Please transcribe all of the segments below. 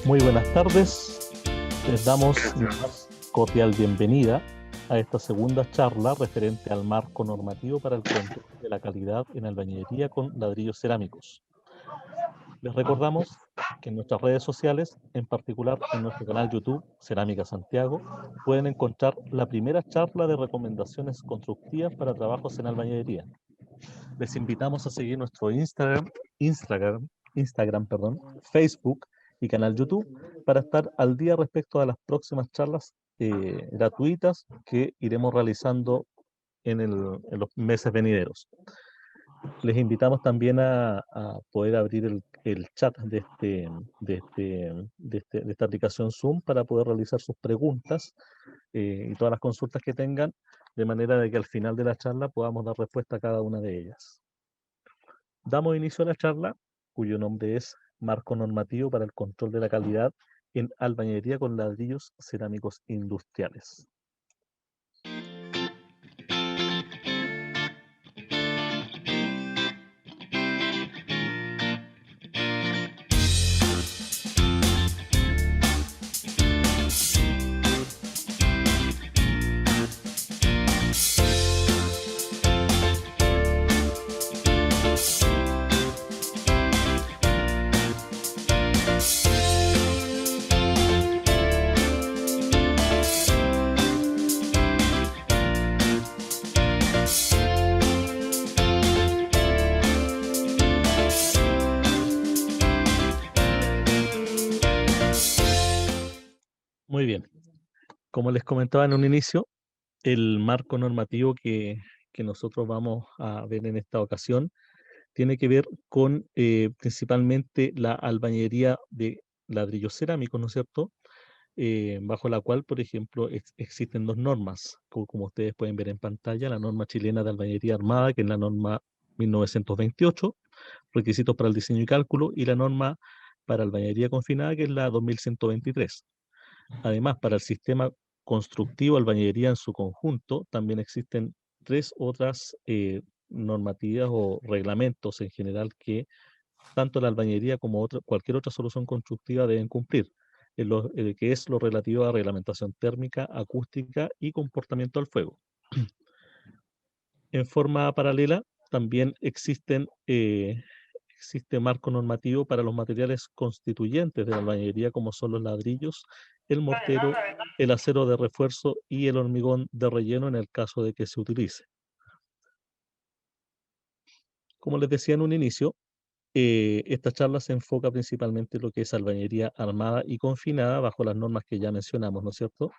Muy buenas tardes, les damos la más cordial bienvenida a esta segunda charla referente al marco normativo para el control de la calidad en albañilería con ladrillos cerámicos. Les recordamos que en nuestras redes sociales, en particular en nuestro canal YouTube Cerámica Santiago, pueden encontrar la primera charla de recomendaciones constructivas para trabajos en albañilería. Les invitamos a seguir nuestro Instagram, Facebook y canal YouTube para estar al día respecto a las próximas charlas gratuitas que iremos realizando en los meses venideros. Les invitamos también a poder abrir el chat de esta aplicación Zoom para poder realizar sus preguntas y todas las consultas que tengan, de manera de que al final de la charla podamos dar respuesta a cada una de ellas. Damos inicio a la charla, cuyo nombre es Marco Normativo para el Control de la Calidad en Albañilería con Ladrillos Cerámicos Industriales. Muy bien, como les comentaba en un inicio, el marco normativo que nosotros vamos a ver en esta ocasión tiene que ver con principalmente la albañilería de ladrillos cerámicos, ¿no es cierto? Bajo la cual, por ejemplo, existen dos normas, como ustedes pueden ver en pantalla: la norma chilena de albañilería armada, que es la norma 1928, requisitos para el diseño y cálculo, y la norma para albañilería confinada, que es la 2123. Además, para el sistema constructivo albañilería en su conjunto, también existen tres otras normativas o reglamentos en general que tanto la albañilería como cualquier otra solución constructiva deben cumplir, que es lo relativo a reglamentación térmica, acústica y comportamiento al fuego. En forma paralela, también existe marco normativo para los materiales constituyentes de la albañilería, como son los ladrillos, el mortero, el acero de refuerzo y el hormigón de relleno en el caso de que se utilice. Como les decía en un inicio, esta charla se enfoca principalmente en lo que es albañilería armada y confinada bajo las normas que ya mencionamos, ¿no es cierto?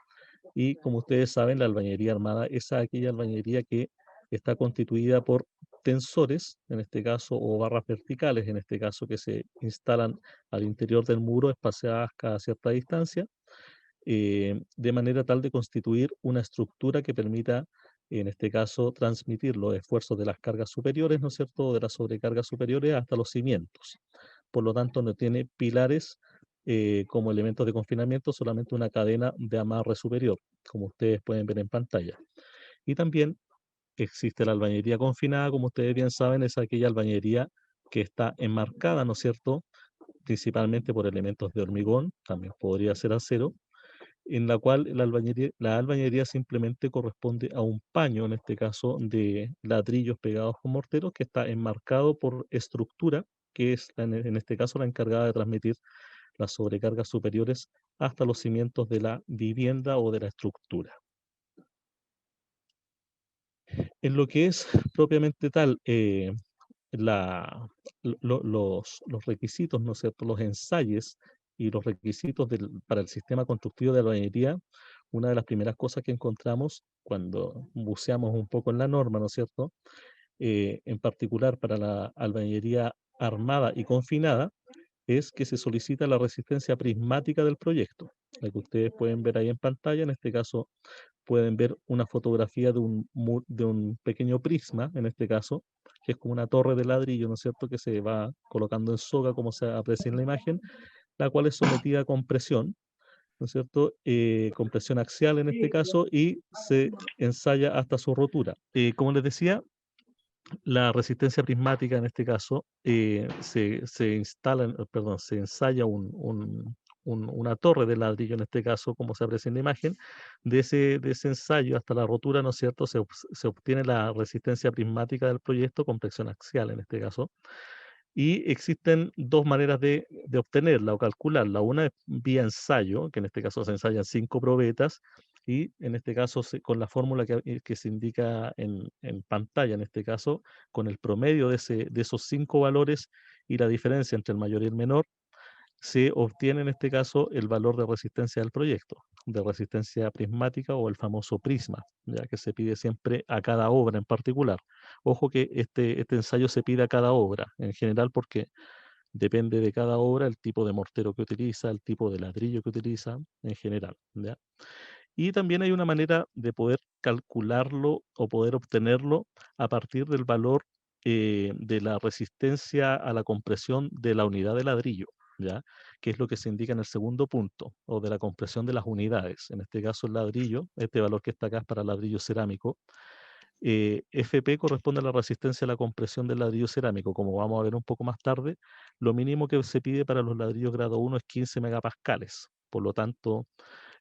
Y como ustedes saben, la albañilería armada es aquella albañilería que está constituida por tensores, en este caso, o barras verticales, en este caso, que se instalan al interior del muro, espaciadas cada cierta distancia, de manera tal de constituir una estructura que permita, en este caso, transmitir los esfuerzos de las cargas superiores, ¿no es cierto?, de las sobrecargas superiores hasta los cimientos. Por lo tanto, no tiene pilares como elementos de confinamiento, solamente una cadena de amarre superior, como ustedes pueden ver en pantalla. Y también existe la albañilería confinada, como ustedes bien saben, es aquella albañilería que está enmarcada, ¿no es cierto?, principalmente por elementos de hormigón, también podría ser acero, en la cual la albañilería simplemente corresponde a un paño, en este caso de ladrillos pegados con morteros, que está enmarcado por estructura, que es en este caso la encargada de transmitir las sobrecargas superiores hasta los cimientos de la vivienda o de la estructura. En lo que es propiamente tal, los requisitos, ¿no es cierto?, los ensayos y los requisitos para el sistema constructivo de albañilería, una de las primeras cosas que encontramos cuando buceamos un poco en la norma, ¿no es cierto?, en particular para la albañilería armada y confinada, es que se solicita la resistencia prismática del proyecto, la que ustedes pueden ver ahí en pantalla. En este caso pueden ver una fotografía de un pequeño prisma, en este caso, que es como una torre de ladrillo, ¿no es cierto?, que se va colocando en soga, como se aprecia en la imagen, la cual es sometida a compresión, ¿no es cierto?, compresión axial en este caso, y se ensaya hasta su rotura. Como les decía, la resistencia prismática en este caso se ensaya una torre de ladrillo, en este caso, como se aprecia en la imagen, de ese ensayo hasta la rotura, ¿no es cierto?, se obtiene la resistencia prismática del proyecto con presión axial, en este caso. Y existen dos maneras de obtenerla o calcularla. Una es vía ensayo, que en este caso se ensayan 5 probetas, y en este caso con la fórmula que se indica en pantalla, en este caso, con el promedio de esos 5 valores y la diferencia entre el mayor y el menor, se obtiene en este caso el valor de resistencia del proyecto, de resistencia prismática o el famoso prisma, ya que se pide siempre a cada obra en particular. Ojo que este ensayo se pide a cada obra en general porque depende de cada obra el tipo de mortero que utiliza, el tipo de ladrillo que utiliza en general, ¿ya? Y también hay una manera de poder calcularlo o poder obtenerlo a partir del valor de la resistencia a la compresión de la unidad de ladrillo, ¿ya? Que es lo que se indica en el segundo punto, o de la compresión de las unidades. En este caso, el ladrillo, este valor que está acá es para ladrillo cerámico. FP corresponde a la resistencia a la compresión del ladrillo cerámico. Como vamos a ver un poco más tarde, lo mínimo que se pide para los ladrillos grado 1 es 15 megapascales. Por lo tanto,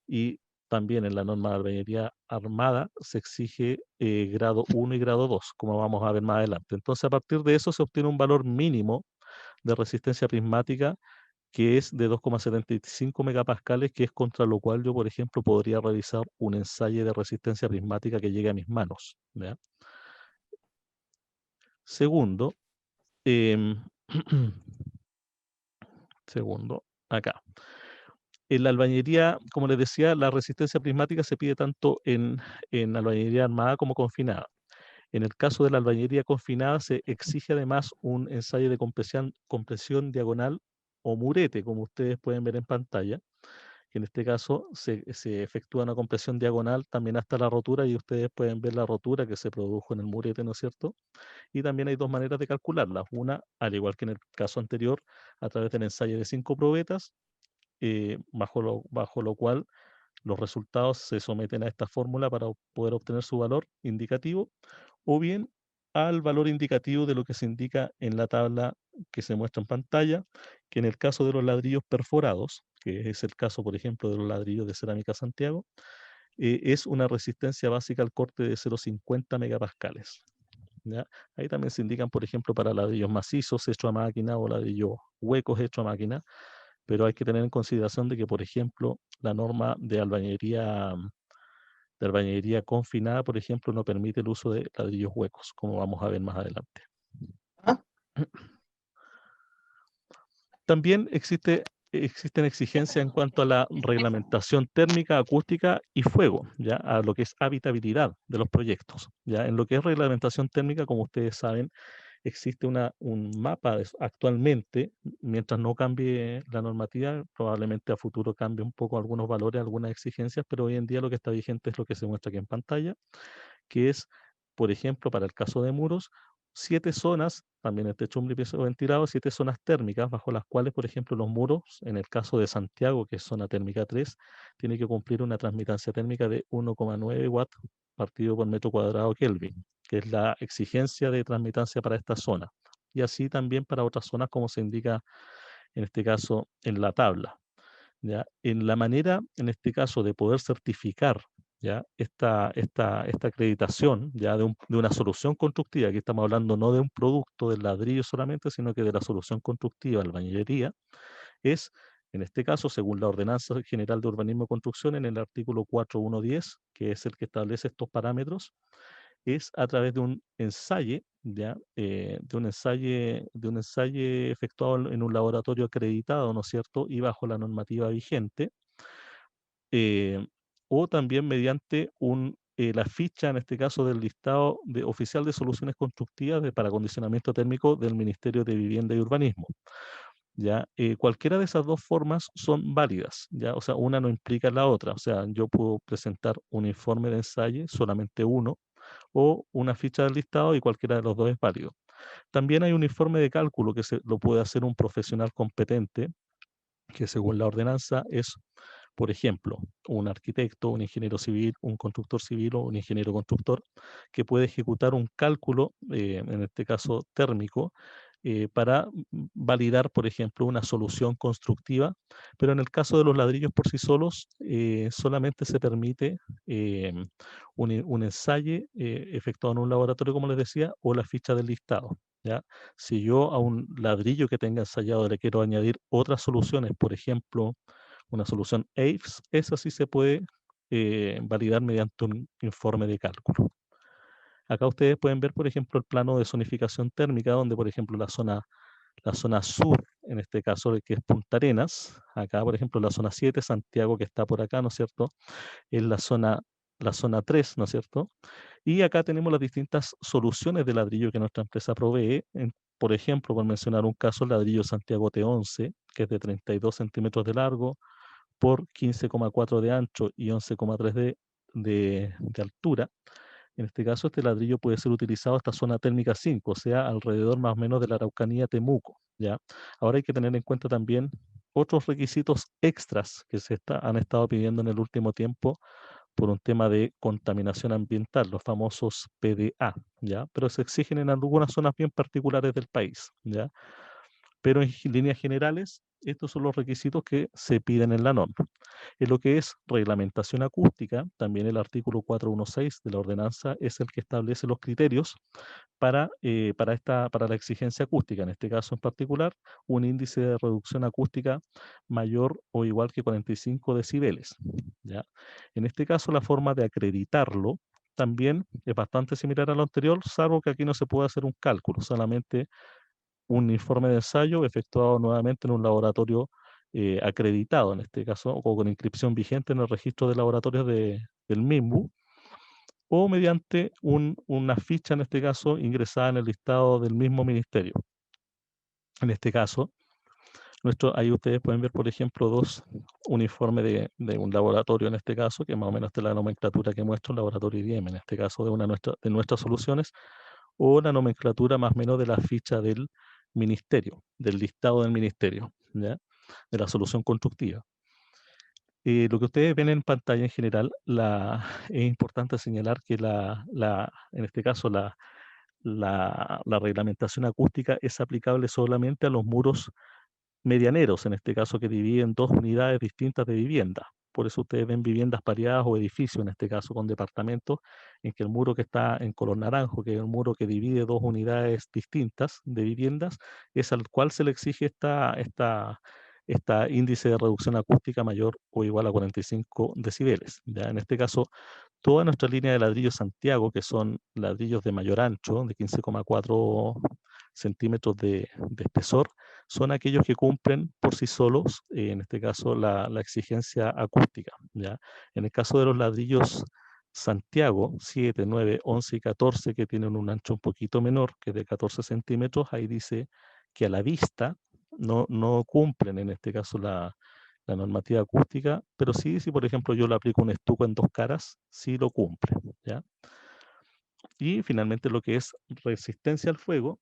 y también en la norma de albañilería armada se exige grado 1 y grado 2, como vamos a ver más adelante. Entonces, a partir de eso se obtiene un valor mínimo de resistencia prismática que es de 2,75 megapascales, que es contra lo cual yo, por ejemplo, podría realizar un ensayo de resistencia prismática que llegue a mis manos, ¿ya? Segundo, em, segundo, acá. En la albañilería, como les decía, la resistencia prismática se pide tanto en albañilería armada como confinada. En el caso de la albañilería confinada se exige además un ensayo de compresión diagonal o murete, como ustedes pueden ver en pantalla, que en este caso se efectúa una compresión diagonal también hasta la rotura y ustedes pueden ver la rotura que se produjo en el murete, ¿no es cierto? Y también hay dos maneras de calcularla. Una, al igual que en el caso anterior, a través del ensayo de 5 probetas, bajo lo cual los resultados se someten a esta fórmula para poder obtener su valor indicativo, o bien al valor indicativo de lo que se indica en la tabla que se muestra en pantalla, que en el caso de los ladrillos perforados, que es el caso, por ejemplo, de los ladrillos de Cerámica Santiago, es una resistencia básica al corte de 0,50 megapascales. ¿Ya? Ahí también se indican, por ejemplo, para ladrillos macizos hechos a máquina o ladrillos huecos hechos a máquina, pero hay que tener en consideración de que, por ejemplo, la norma de albañilería confinada, por ejemplo, no permite el uso de ladrillos huecos, como vamos a ver más adelante. Ah, También existen exigencias en cuanto a la reglamentación térmica, acústica y fuego, ¿ya? A lo que es habitabilidad de los proyectos, ¿ya? En lo que es reglamentación térmica, como ustedes saben, existe un mapa actualmente, mientras no cambie la normativa, probablemente a futuro cambie un poco algunos valores, algunas exigencias, pero hoy en día lo que está vigente es lo que se muestra aquí en pantalla, que es, por ejemplo, para el caso de muros, 7 zonas, también el techumbre y piso ventilado, 7 zonas térmicas bajo las cuales, por ejemplo, los muros, en el caso de Santiago, que es zona térmica 3, tiene que cumplir una transmitancia térmica de 1,9 watts partido por metro cuadrado Kelvin, que es la exigencia de transmitancia para esta zona. Y así también para otras zonas, como se indica en este caso en la tabla. ¿Ya? En la manera, en este caso, de poder certificar, ¿ya? Esta acreditación, ¿ya? De una solución constructiva, aquí estamos hablando no de un producto del ladrillo solamente, sino que de la solución constructiva, la albañilería, es, en este caso, según la Ordenanza General de Urbanismo y Construcción, en el artículo 4110, que es el que establece estos parámetros, es a través de un ensayo, ¿ya? De un ensayo efectuado en un laboratorio acreditado, ¿no es cierto? Y bajo la normativa vigente, eh, o también mediante la ficha, en este caso, del listado oficial de soluciones constructivas para acondicionamiento térmico del Ministerio de Vivienda y Urbanismo. ¿Ya? Cualquiera de esas dos formas son válidas, ¿ya? O sea, una no implica la otra. O sea, yo puedo presentar un informe de ensayo, solamente uno, o una ficha del listado y cualquiera de los dos es válido. También hay un informe de cálculo que lo puede hacer un profesional competente, que según la ordenanza es, por ejemplo, un arquitecto, un ingeniero civil, un constructor civil o un ingeniero constructor, que puede ejecutar un cálculo, en este caso térmico, para validar, por ejemplo, una solución constructiva, pero en el caso de los ladrillos por sí solos, solamente se permite un ensayo efectuado en un laboratorio, como les decía, o la ficha del listado. ¿Ya? Si yo a un ladrillo que tenga ensayado le quiero añadir otras soluciones, por ejemplo, una solución AIFS, esa sí se puede validar mediante un informe de cálculo. Acá ustedes pueden ver, por ejemplo, el plano de zonificación térmica, donde, por ejemplo, la zona sur, en este caso, que es Punta Arenas, acá, por ejemplo, la zona 7, Santiago, que está por acá, ¿no es cierto? Es la zona 3, ¿no es cierto? Y acá tenemos las distintas soluciones de ladrillo que nuestra empresa provee. Por ejemplo, por mencionar un caso, el ladrillo Santiago T11, que es de 32 centímetros de largo por 15,4 de ancho y 11,3 de altura. En este caso, este ladrillo puede ser utilizado hasta zona térmica 5, o sea, alrededor más o menos de la Araucanía Temuco, ¿ya? Ahora hay que tener en cuenta también otros requisitos extras que han estado pidiendo en el último tiempo por un tema de contaminación ambiental, los famosos PDA, ¿ya? Pero se exigen en algunas zonas bien particulares del país, ¿ya? Pero en líneas generales, estos son los requisitos que se piden en la norma. En lo que es reglamentación acústica, también el artículo 416 de la ordenanza es el que establece los criterios para la exigencia acústica. En este caso en particular, un índice de reducción acústica mayor o igual que 45 decibeles. ¿Ya? En este caso, la forma de acreditarlo también es bastante similar a lo anterior, salvo que aquí no se puede hacer un cálculo, solamente un informe de ensayo efectuado nuevamente en un laboratorio acreditado, en este caso, o con inscripción vigente en el registro de laboratorios del MIMBU, o mediante una ficha, en este caso, ingresada en el listado del mismo ministerio. En este caso, ahí ustedes pueden ver, por ejemplo, dos uniformes de un laboratorio, en este caso, que más o menos es la nomenclatura que muestra un laboratorio IBM, en este caso de nuestras soluciones, o la nomenclatura más o menos de la ficha del ministerio, del listado del ministerio, ¿ya? De la solución constructiva. Lo que ustedes ven en pantalla en general, es importante señalar que en este caso la reglamentación acústica es aplicable solamente a los muros medianeros, en este caso que dividen dos unidades distintas de vivienda. Por eso ustedes ven viviendas pareadas o edificios, en este caso con departamentos, en que el muro que está en color naranjo, que es el muro que divide dos unidades distintas de viviendas, es al cual se le exige esta índice de reducción acústica mayor o igual a 45 decibeles. ¿Ya? En este caso, toda nuestra línea de ladrillos Santiago, que son ladrillos de mayor ancho, de 15,4 centímetros de espesor, son aquellos que cumplen por sí solos, en este caso, la exigencia acústica. ¿Ya? En el caso de los ladrillos Santiago 7, 9, 11 y 14, que tienen un ancho un poquito menor, que es de 14 centímetros, ahí dice que a la vista no cumplen, en este caso, la normativa acústica, pero sí, si por ejemplo yo le aplico un estuco en dos caras, sí lo cumple. ¿Ya? Y finalmente lo que es resistencia al fuego,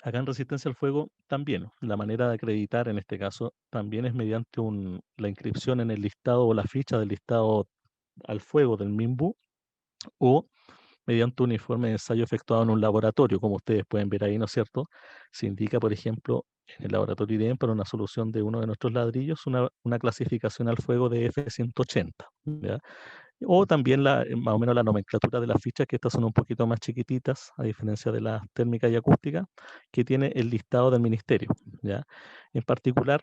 acá en resistencia al fuego también, la manera de acreditar en este caso también es mediante la inscripción en el listado o la ficha del listado al fuego del MIMBU o mediante un informe de ensayo efectuado en un laboratorio, como ustedes pueden ver ahí, ¿no es cierto? Se indica, por ejemplo, en el laboratorio IDEM para una solución de uno de nuestros ladrillos, una clasificación al fuego de F180, ¿ya? O también más o menos la nomenclatura de las fichas, que estas son un poquito más chiquititas, a diferencia de las térmicas y acústicas, que tiene el listado del ministerio, ¿ya? En particular,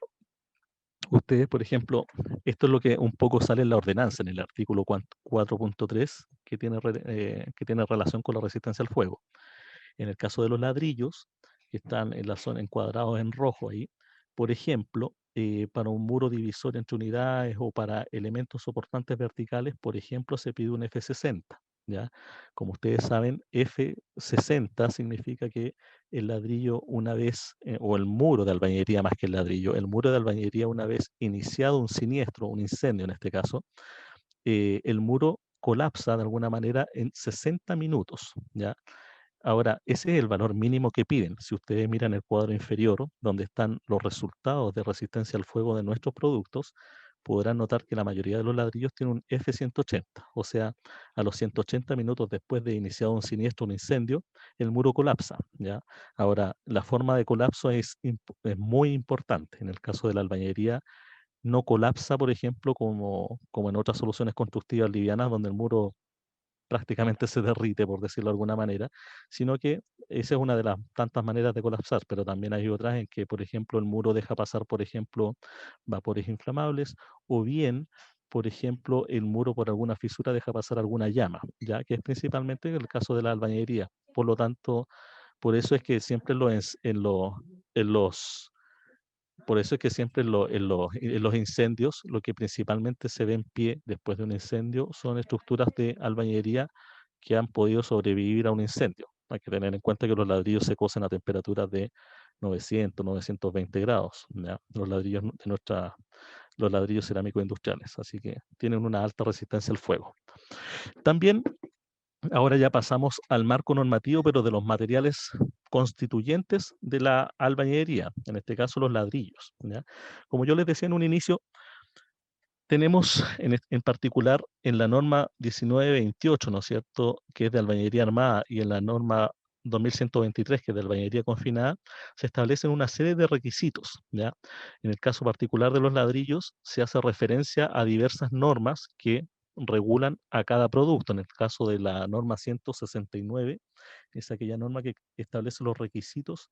ustedes, por ejemplo, esto es lo que un poco sale en la ordenanza, en el artículo 4.3, que tiene relación con la resistencia al fuego. En el caso de los ladrillos, que están en la zona encuadrados en rojo ahí, por ejemplo, para un muro divisor entre unidades o para elementos soportantes verticales, por ejemplo, se pide un F60. ¿Ya? Como ustedes saben, F60 significa que el ladrillo una vez, o el muro de albañilería más que el ladrillo, el muro de albañilería una vez iniciado un siniestro, un incendio en este caso, el muro colapsa de alguna manera en 60 minutos. ¿Ya? Ahora, ese es el valor mínimo que piden. Si ustedes miran el cuadro inferior, donde están los resultados de resistencia al fuego de nuestros productos, podrán notar que la mayoría de los ladrillos tiene un F-180, o sea, a los 180 minutos después de iniciado un siniestro, un incendio, el muro colapsa, ¿ya? Ahora, la forma de colapso es muy importante. En el caso de la albañilería, no colapsa, por ejemplo, como en otras soluciones constructivas livianas, donde el muro prácticamente se derrite, por decirlo de alguna manera, sino que esa es una de las tantas maneras de colapsar, pero también hay otras en que, por ejemplo, el muro deja pasar, por ejemplo, vapores inflamables, o bien, por ejemplo, el muro por alguna fisura deja pasar alguna llama, ya que es principalmente el caso de la albañilería. Por lo tanto, por eso es que siempre en los por eso es que siempre en los incendios, lo que principalmente se ve en pie después de un incendio son estructuras de albañilería que han podido sobrevivir a un incendio. Hay que tener en cuenta que los ladrillos se cocen a temperaturas de 900, 920 grados, ¿ya? Los ladrillos cerámicos industriales, así que tienen una alta resistencia al fuego. También ahora ya pasamos al marco normativo, pero de los materiales constituyentes de la albañilería, en este caso los ladrillos, ¿ya? Como yo les decía en un inicio, tenemos en particular en la norma 1928, ¿no es cierto?, que es de albañilería armada, y en la norma 2123, que es de albañilería confinada, se establecen una serie de requisitos, ¿ya? En el caso particular de los ladrillos, se hace referencia a diversas normas que regulan a cada producto. En el caso de la norma 169, es aquella norma que establece los requisitos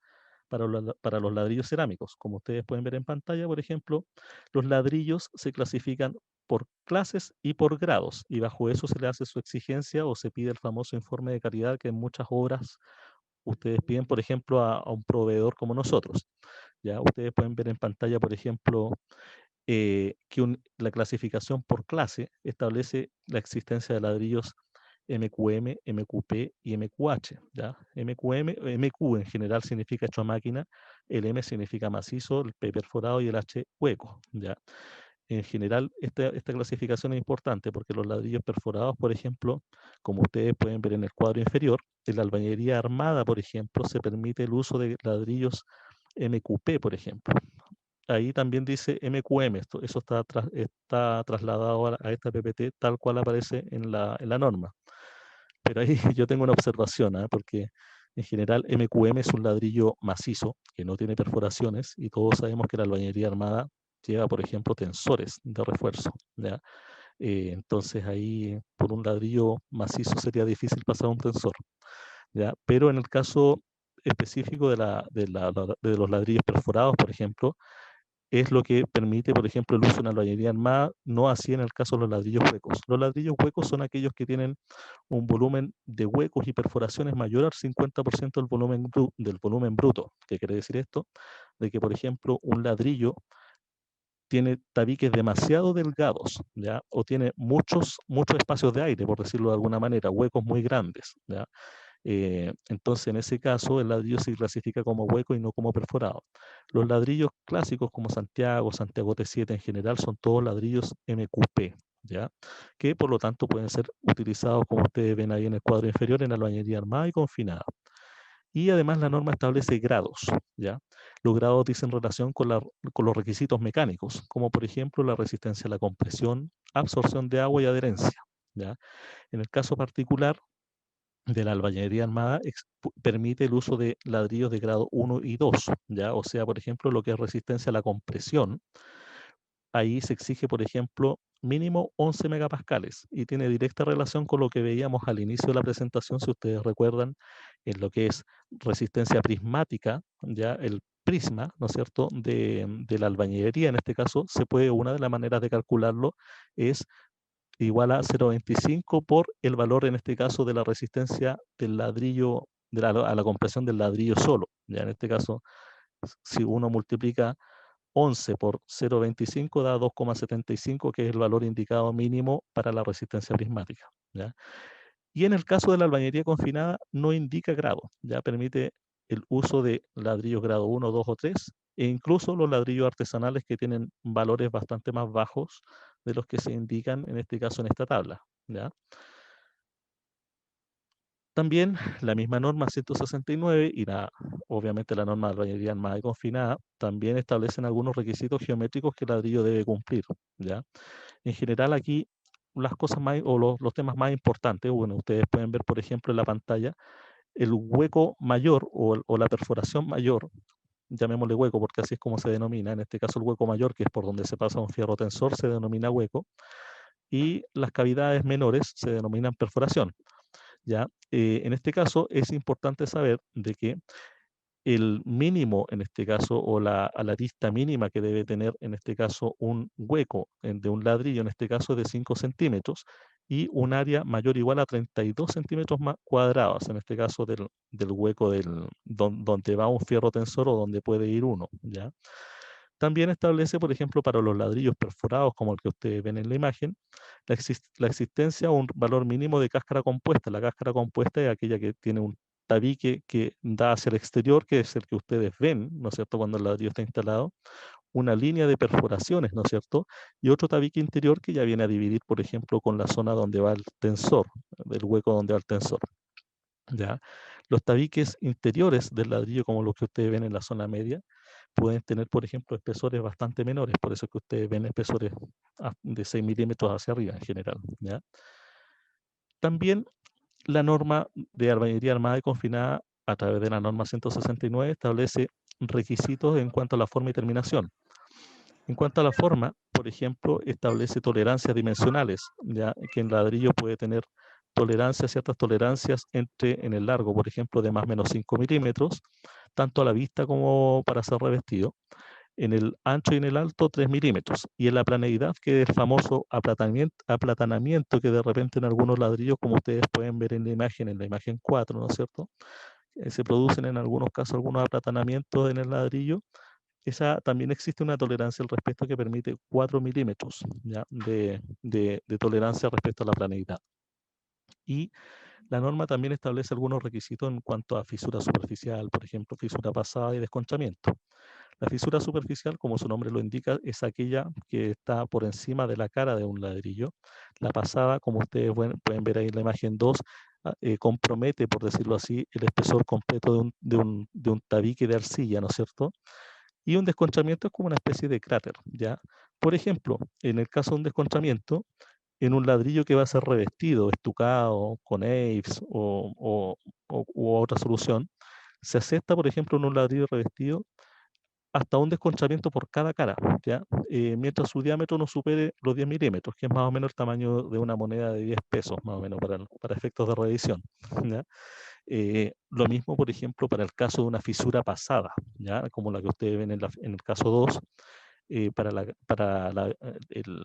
para los ladrillos cerámicos. Como ustedes pueden ver en pantalla, por ejemplo, los ladrillos se clasifican por clases y por grados, y bajo eso se le hace su exigencia o se pide el famoso informe de calidad que en muchas obras ustedes piden, por ejemplo, a un proveedor como nosotros. Ya ustedes pueden ver en pantalla, por ejemplo, la clasificación por clase establece la existencia de ladrillos MQM, MQP y MQH, ¿ya? MQM, MQ en general significa hecho a máquina, el M significa macizo, el P perforado y el H hueco, ¿ya? En general, esta clasificación es importante porque los ladrillos perforados, por ejemplo, como ustedes pueden ver en el cuadro inferior, en la albañilería armada, por ejemplo, se permite el uso de ladrillos MQP, por ejemplo. Ahí también dice MQM, eso está trasladado a esta PPT tal cual aparece en la norma. Pero ahí yo tengo una observación, ¿ah? Porque en general MQM es un ladrillo macizo que no tiene perforaciones, y todos sabemos que la albañilería armada lleva, por ejemplo, tensores de refuerzo, ¿ya? Entonces ahí por un ladrillo macizo sería difícil pasar un tensor, ¿ya? Pero en el caso específico de los ladrillos perforados, por ejemplo, es lo que permite, por ejemplo, el uso de una albañilería armada, no así en el caso de los ladrillos huecos. Los ladrillos huecos son aquellos que tienen un volumen de huecos y perforaciones mayor al 50% del volumen bruto. ¿Qué quiere decir esto? De que, por ejemplo, un ladrillo tiene tabiques demasiado delgados, ¿ya? O tiene muchos espacios de aire, por decirlo de alguna manera, huecos muy grandes, ¿ya? Entonces, en ese caso, el ladrillo se clasifica como hueco y no como perforado. Los ladrillos clásicos como Santiago, Santiago T7 en general, son todos ladrillos MQP, ¿ya? Que por lo tanto pueden ser utilizados, como ustedes ven ahí en el cuadro inferior, en albañilería armada y confinada. Y además la norma establece grados, ¿ya? Los grados dicen relación con los requisitos mecánicos, como por ejemplo la resistencia a la compresión, absorción de agua y adherencia, ¿ya? En el caso particular de la albañilería armada, permite el uso de ladrillos de grado 1 y 2, ¿ya? O sea, por ejemplo, lo que es resistencia a la compresión, ahí se exige, por ejemplo, mínimo 11 megapascales, y tiene directa relación con lo que veíamos al inicio de la presentación, si ustedes recuerdan, en lo que es resistencia prismática, ya el prisma, ¿no es cierto?, de la albañilería. En este caso, una de las maneras de calcularlo es igual a 0,25 por el valor, en este caso, de la resistencia del ladrillo, a la compresión del ladrillo solo. Ya en este caso, si uno multiplica 11 por 0,25 da 2,75, que es el valor indicado mínimo para la resistencia prismática, ¿ya? Y en el caso de la albañilería confinada no indica grado, ya permite el uso de ladrillos grado 1, 2 o 3, e incluso los ladrillos artesanales que tienen valores bastante más bajos de los que se indican en este caso en esta tabla, ¿ya? También la misma norma 169 y obviamente la norma de albañilería armada y confinada también establecen algunos requisitos geométricos que el ladrillo debe cumplir, ¿ya? En general aquí las cosas más o los temas más importantes, bueno, ustedes pueden ver, por ejemplo, en la pantalla, el hueco mayor o la perforación mayor, llamémosle hueco porque así es como se denomina, en este caso el hueco mayor, que es por donde se pasa un fierro tensor, se denomina hueco, y las cavidades menores se denominan perforación, ¿ya? En este caso es importante saber de que el mínimo, en este caso, o a la arista mínima que debe tener, en este caso, un hueco de un ladrillo, en este caso de 5 centímetros, y un área mayor o igual a 32 centímetros más cuadrados, en este caso del hueco donde va un fierro tensor o donde puede ir uno, ¿ya? También establece, por ejemplo, para los ladrillos perforados, como el que ustedes ven en la imagen, la existencia o un valor mínimo de cáscara compuesta. La cáscara compuesta es aquella que tiene un tabique que da hacia el exterior, que es el que ustedes ven, ¿no es cierto?, cuando el ladrillo está instalado, una línea de perforaciones, ¿no es cierto?, y otro tabique interior que ya viene a dividir, por ejemplo, con la zona donde va el tensor, del hueco donde va el tensor, ¿ya? Los tabiques interiores del ladrillo, como los que ustedes ven en la zona media, pueden tener, por ejemplo, espesores bastante menores, por eso que ustedes ven espesores de 6 milímetros hacia arriba en general, ¿ya? También la norma de albañilería armada y confinada, a través de la norma 169, establece requisitos en cuanto a la forma y terminación. En cuanto a la forma, por ejemplo, establece tolerancias dimensionales, ya que en ladrillo puede tener ciertas tolerancias en el largo, por ejemplo, de más o menos 5 milímetros, tanto a la vista como para ser revestido. En el ancho y en el alto 3 milímetros. Y en la planeidad, que es el famoso aplatanamiento que de repente en algunos ladrillos, como ustedes pueden ver en la imagen 4, ¿no es cierto? Se producen en algunos casos algunos aplatanamientos en el ladrillo. Esa también existe una tolerancia al respecto que permite 4 milímetros, ¿ya? De tolerancia respecto a la planeidad. Y la norma también establece algunos requisitos en cuanto a fisura superficial, por ejemplo, fisura pasada y desconchamiento. La fisura superficial, como su nombre lo indica, es aquella que está por encima de la cara de un ladrillo. La pasada, como ustedes pueden ver ahí en la imagen 2, compromete, por decirlo así, el espesor completo de un tabique de arcilla, ¿no es cierto? Y un desconchamiento es como una especie de cráter, ¿ya? Por ejemplo, en el caso de un desconchamiento, en un ladrillo que va a ser revestido, estucado, con EIFS u otra solución, se acepta, por ejemplo, en un ladrillo revestido hasta un desconchamiento por cada cara, ¿ya? Mientras su diámetro no supere los 10 milímetros, que es más o menos el tamaño de una moneda de 10 pesos, más o menos, para efectos de revisión, ¿ya? Lo mismo, por ejemplo, para el caso de una fisura pasada, ¿ya? Como la que ustedes ven en el caso 2, para, la, para, la, el,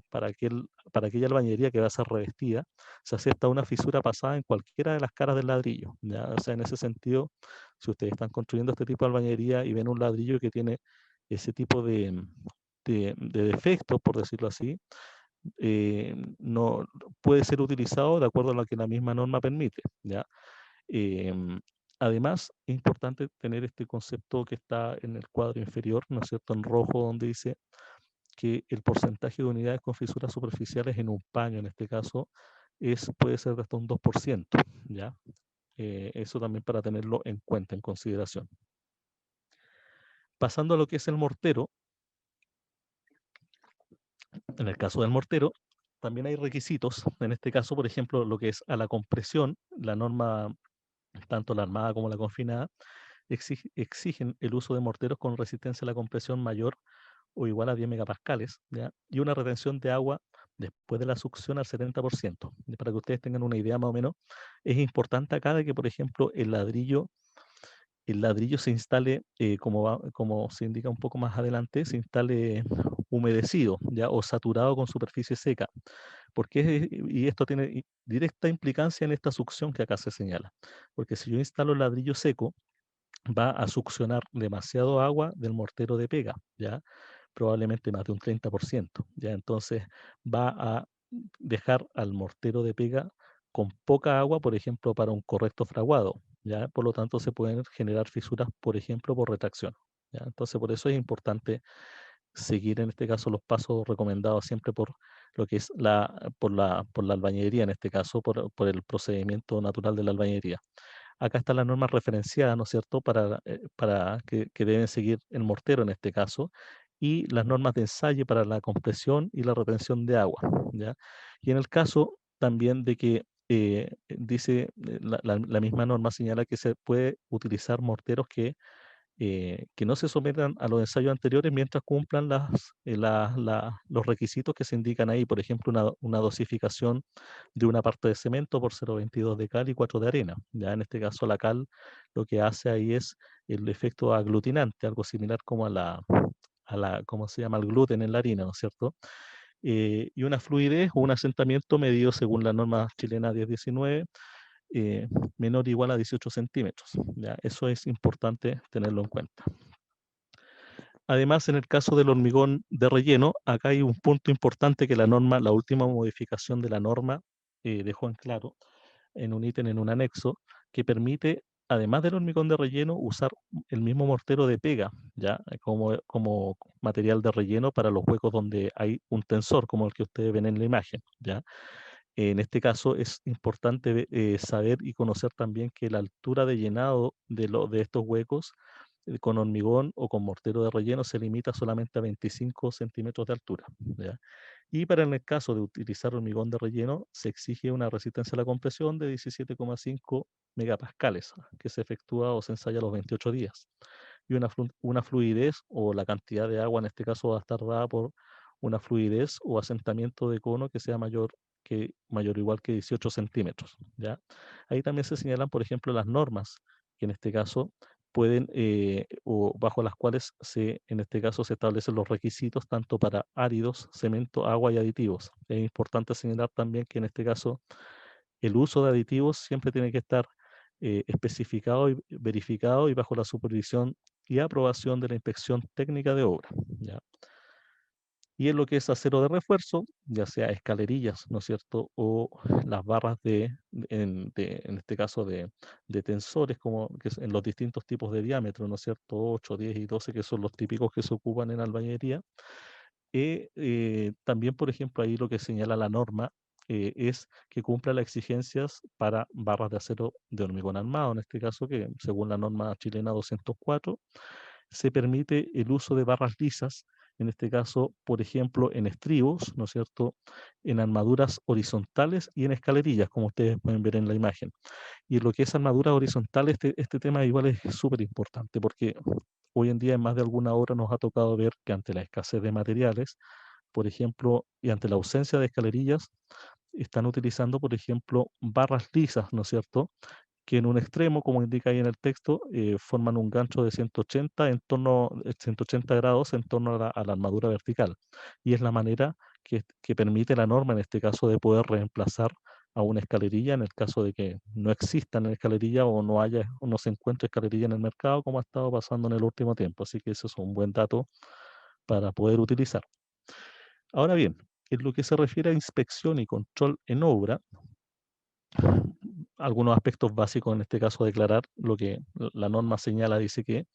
para aquella albañería que va a ser revestida, se acepta una fisura pasada en cualquiera de las caras del ladrillo, ¿ya? O sea, en ese sentido, si ustedes están construyendo este tipo de albañería y ven un ladrillo que tiene ese tipo de defectos, por decirlo así, no puede ser utilizado de acuerdo a lo que la misma norma permite, ¿ya? Em, Además, es importante tener este concepto que está en el cuadro inferior, ¿no es cierto?, en rojo, donde dice que el porcentaje de unidades con fisuras superficiales en un paño, en este caso, puede ser de hasta un 2%, ¿ya? Eso también para tenerlo en cuenta, en consideración. Pasando a lo que es el mortero, en el caso del mortero, también hay requisitos. En este caso, por ejemplo, lo que es a la compresión, la norma, tanto la armada como la confinada, exigen el uso de morteros con resistencia a la compresión mayor o igual a 10 megapascales, ¿ya? Y una retención de agua después de la succión al 70%. Y para que ustedes tengan una idea más o menos, es importante acá de que, por ejemplo, el ladrillo se instale, como se indica un poco más adelante, se instale humedecido, ¿ya? O saturado con superficie seca. Y esto tiene directa implicancia en esta succión que acá se señala. Porque si yo instalo el ladrillo seco, va a succionar demasiado agua del mortero de pega, ¿ya? Probablemente más de un 30%, ¿ya? Entonces va a dejar al mortero de pega con poca agua, por ejemplo, para un correcto fraguado, ¿ya? Por lo tanto, se pueden generar fisuras, por ejemplo, por retracción, ¿ya? Entonces, por eso es importante seguir en este caso los pasos recomendados siempre por lo que es por la albañilería, en este caso, por el procedimiento natural de la albañilería. Acá está la norma referenciada, ¿no es cierto?, para que deben seguir el mortero en este caso, y las normas de ensayo para la compresión y la retención de agua, ¿ya? Y en el caso también de que dice, la misma norma señala que se puede utilizar morteros que no se sometan a los ensayos anteriores mientras cumplan los requisitos que se indican ahí. Por ejemplo, una dosificación de una parte de cemento por 0,22 de cal y 4 de arena. Ya en este caso la cal lo que hace ahí es el efecto aglutinante, algo similar como ¿cómo se llama? Al gluten en la harina, ¿no es cierto? Y una fluidez o un asentamiento medido según la norma chilena 1019, eh, menor o igual a 18 centímetros. ¿Ya? Eso es importante tenerlo en cuenta. Además, en el caso del hormigón de relleno, acá hay un punto importante que la última modificación de la norma dejó en claro en un ítem, en un anexo, que permite, además del hormigón de relleno, usar el mismo mortero de pega, ¿ya? Como material de relleno para los huecos donde hay un tensor, como el que ustedes ven en la imagen, ¿ya? En este caso es importante saber y conocer también que la altura de llenado de estos huecos con hormigón o con mortero de relleno se limita solamente a 25 centímetros de altura, ¿ya? Y para en el caso de utilizar hormigón de relleno se exige una resistencia a la compresión de 17,5 megapascales, que se efectúa o se ensaya a los 28 días. Y una fluidez o la cantidad de agua en este caso va a estar dada por una fluidez o asentamiento de cono que sea mayor o igual que 18 centímetros, ¿ya? Ahí también se señalan, por ejemplo, las normas, que en este caso pueden, o bajo las cuales en este caso se establecen los requisitos tanto para áridos, cemento, agua y aditivos. Es importante señalar también que en este caso el uso de aditivos siempre tiene que estar especificado y verificado y bajo la supervisión y aprobación de la inspección técnica de obra, ¿ya? Y en lo que es acero de refuerzo, ya sea escalerillas, ¿no es cierto? O las barras en este caso de tensores, en los distintos tipos de diámetro, ¿no es cierto? 8, 10 y 12, que son los típicos que se ocupan en albañilería. También, por ejemplo, ahí lo que señala la norma es que cumpla las exigencias para barras de acero de hormigón armado, en este caso, que según la norma chilena 204 se permite el uso de barras lisas, en este caso, por ejemplo, en estribos, ¿no es cierto?, en armaduras horizontales y en escalerillas, como ustedes pueden ver en la imagen. Y en lo que es armadura horizontal, este tema igual es súper importante, porque hoy en día en más de alguna obra nos ha tocado ver que ante la escasez de materiales, por ejemplo, y ante la ausencia de escalerillas, están utilizando, por ejemplo, barras lisas, ¿no es cierto?, que en un extremo, como indica ahí en el texto, forman un gancho de 180 grados en torno a la armadura vertical. Y es la manera que permite la norma, en este caso, de poder reemplazar a una escalerilla en el caso de que no existan escalerilla o o no se encuentre escalerilla en el mercado, como ha estado pasando en el último tiempo. Así que eso es un buen dato para poder utilizar. Ahora bien, en lo que se refiere a inspección y control en obra, algunos aspectos básicos, en este caso declarar lo que la norma señala, dice que